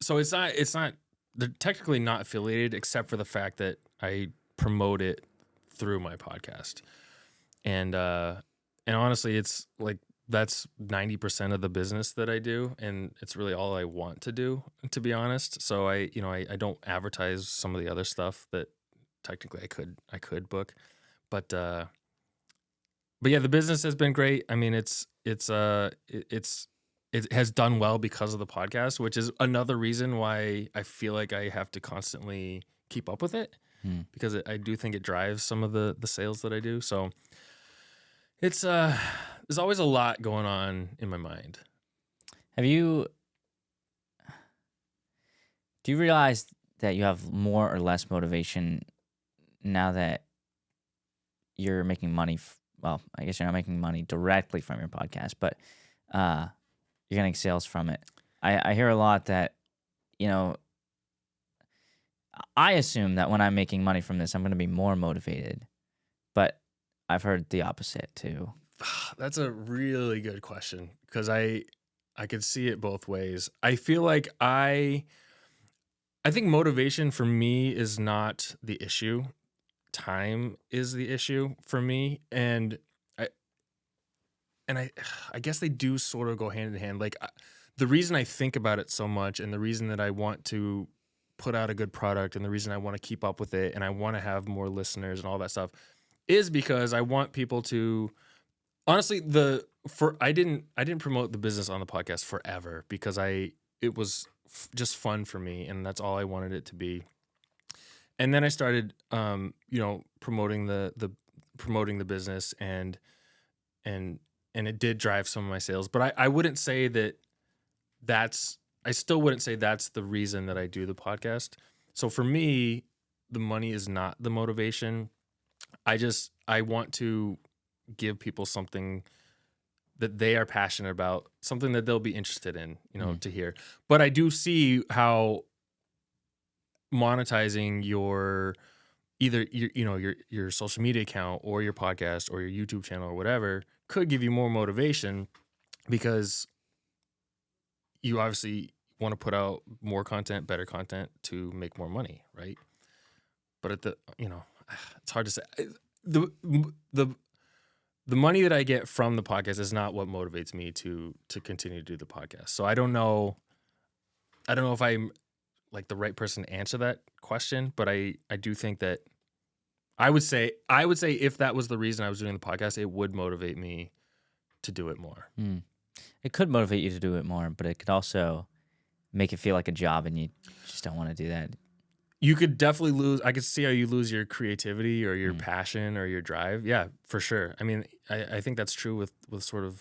so it's not they're technically not affiliated except for the fact that I promote it through my podcast, and honestly, it's like that's 90% of the business that I do, and it's really all I want to do, to be honest. So I don't advertise some of the other stuff that technically I could book, but yeah, the business has been great. I mean, it has done well because of the podcast, which is another reason why I feel like I have to constantly keep up with it, because I do think it drives some of the sales that I do. So it's there's always a lot going on in my mind. Do you realize that you have more or less motivation now that you're making money? Well, I guess you're not making money directly from your podcast, but you're getting sales from it. I hear a lot that, I assume that when I'm making money from this, I'm going to be more motivated, but I've heard the opposite too. That's a really good question, because I could see it both ways. I feel like I think motivation for me is not the issue. Time is the issue for me, and I guess they do sort of go hand in hand. Like the reason I think about it so much, and the reason that I want to put out a good product, and the reason I want to keep up with it, and I want to have more listeners and all that stuff, is because I want people to. Honestly, I didn't promote the business on the podcast forever, because it was just fun for me, and that's all I wanted it to be. And then I started, promoting the business, and it did drive some of my sales. But I wouldn't say I still wouldn't say that's the reason that I do the podcast. So for me, the money is not the motivation. I want to give people something that they are passionate about, something that they'll be interested in, to hear. But I do see how monetizing your social media account or your podcast or your YouTube channel or whatever could give you more motivation, because you obviously want to put out more content, better content to make more money, right? But it's hard to say. The money that I get from the podcast is not what motivates me to continue to do the podcast. So I don't know if I'm like the right person to answer that question, but I do think that I would say if that was the reason I was doing the podcast, it would motivate me to do it more. It could motivate you to do it more, but it could also make it feel like a job, and you just don't want to do that. You could definitely I could see how you lose your creativity or your passion or your drive. Yeah, for sure. I mean, I think that's true with sort of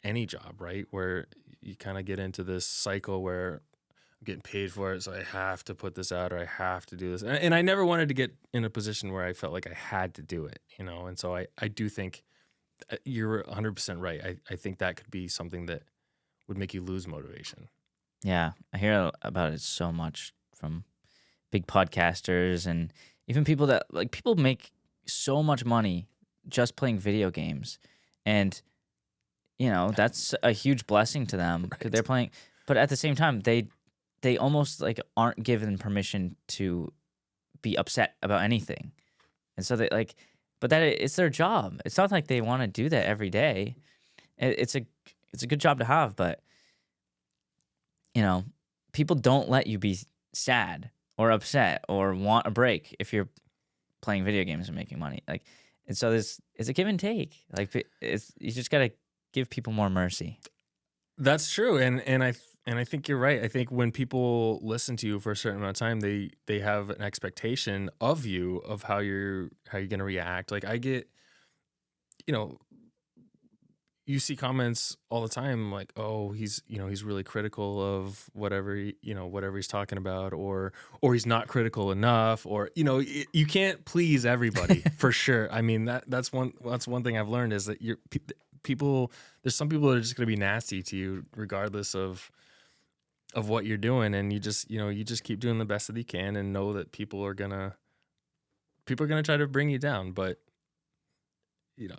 any job, right? Where you kind of get into this cycle where I'm getting paid for it, so I have to put this out, or I have to do this. And I never wanted to get in a position where I felt like I had to do it, And so I do think you're 100% right. I think that could be something that would make you lose motivation. Yeah, I hear about it so much from big podcasters, and even people make so much money just playing video games, and that's a huge blessing to them, because they're playing. But at the same time, they almost like aren't given permission to be upset about anything, and so they like. But it's their job. It's not like they want to do that every day. It's a good job to have, but people don't let you be sad or upset or want a break if you're playing video games and making money. And so it's a give and take. You just gotta give people more mercy. That's true, and I think you're right. I think when people listen to you for a certain amount of time, they have an expectation of you of how you're gonna react. Like I get, you know, you see comments all the time like, oh, he's really critical of whatever whatever he's talking about, or he's not critical enough, or you can't please everybody for sure. I mean that's one thing I've learned is that people there's some people that are just gonna be nasty to you regardless of what you're doing, and you just keep doing the best that you can and know that people are gonna try to bring you down, but you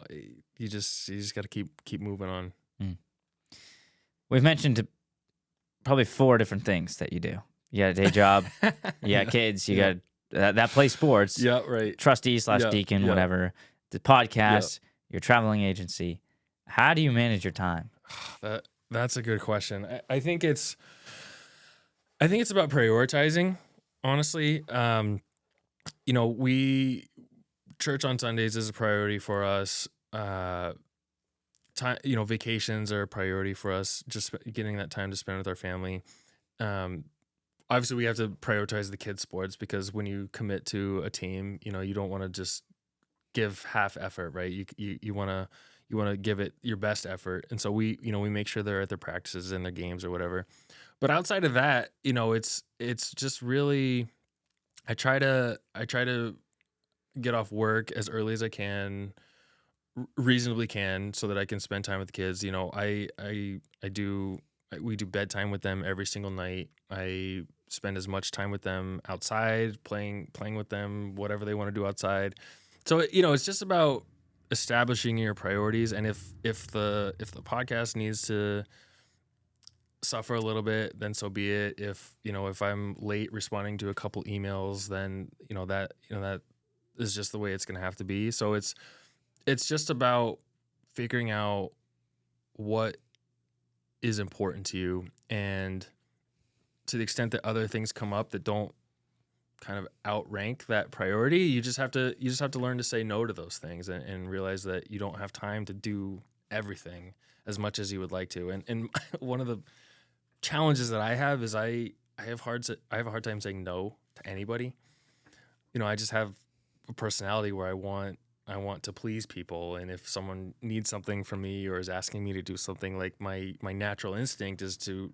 just got to keep moving on. Mm. We've mentioned probably 4 different things that you do. You got a day job, you got kids, you got that play sports, Yeah, right. Trustee / Deacon, whatever, the podcast, your traveling agency. How do you manage your time? That's a good question. I think it's about prioritizing, honestly. Church on Sundays is a priority for us. Time, vacations are a priority for us. Just getting that time to spend with our family. Obviously, we have to prioritize the kids' sports because when you commit to a team, you don't want to just give half effort, right? You want to give it your best effort, and so we make sure they're at their practices and their games or whatever. But outside of that, it's just really, I try to get off work as early as I can, reasonably can, so that I can spend time with the kids. We do bedtime with them every single night. I spend as much time with them outside, playing with them, whatever they want to do outside. So it's just about establishing your priorities, and if the podcast needs to suffer a little bit, then so be it. If I'm late responding to a couple emails, then that is just the way it's going to have to be. So it's just about figuring out what is important to you, and to the extent that other things come up that don't kind of outrank that priority, you just have to learn to say no to those things, and realize that you don't have time to do everything as much as you would like to. And one of the challenges that I have is I have a hard time saying no to anybody. I just have a personality where I want to please people, and if someone needs something from me or is asking me to do something, like my natural instinct is to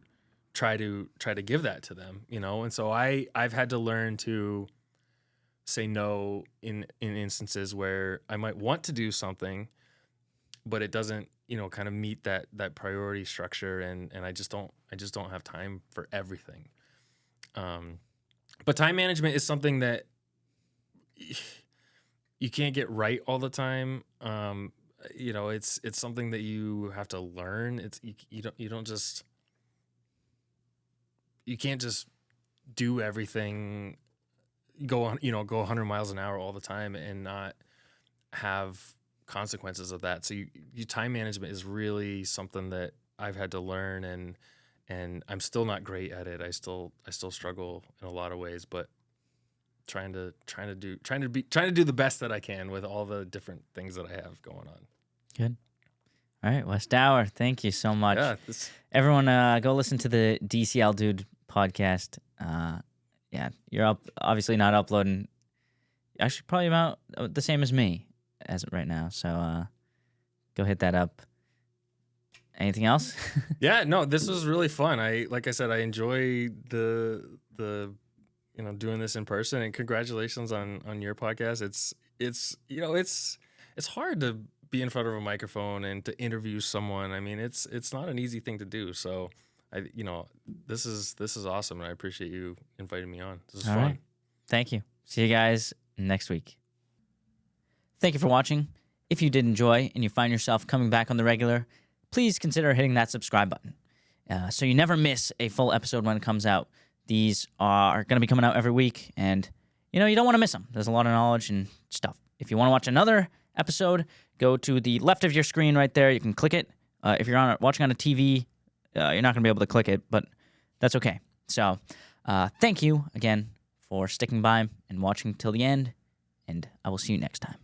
try to give that to them, and so I've had to learn to say no in instances where I might want to do something, but it doesn't kind of meet that priority structure, and I just don't have time for everything. But time management is something that you can't get right all the time. It's something that you have to learn. You can't just do everything, go 100 miles an hour all the time and not have consequences of that. So time management is really something that I've had to learn, and I'm still not great at it. I still struggle in a lot of ways, but trying to do the best that I can with all the different things that I have going on. Good. All right, Wes Dauer, thank you so much. Yeah, everyone, go listen to the DCL Dude podcast. You're obviously not uploading. Actually, probably about the same as me as of right now. So go hit that up. Anything else? Yeah, no, this was really fun. Like I said, I enjoy the doing this in person, and congratulations on your podcast. It's hard to be in front of a microphone and to interview someone. I mean, it's not an easy thing to do. So this is awesome, and I appreciate you inviting me on. This is fun. Right. Thank you. See you guys next week. Thank you for watching. If you did enjoy and you find yourself coming back on the regular, please consider hitting that subscribe button so you never miss a full episode when it comes out. These are going to be coming out every week, and you don't want to miss them. There's a lot of knowledge and stuff. If you want to watch another episode, go to the left of your screen right there. You can click it. If you're watching on a TV, you're not going to be able to click it, but that's okay. So thank you again for sticking by and watching till the end, and I will see you next time.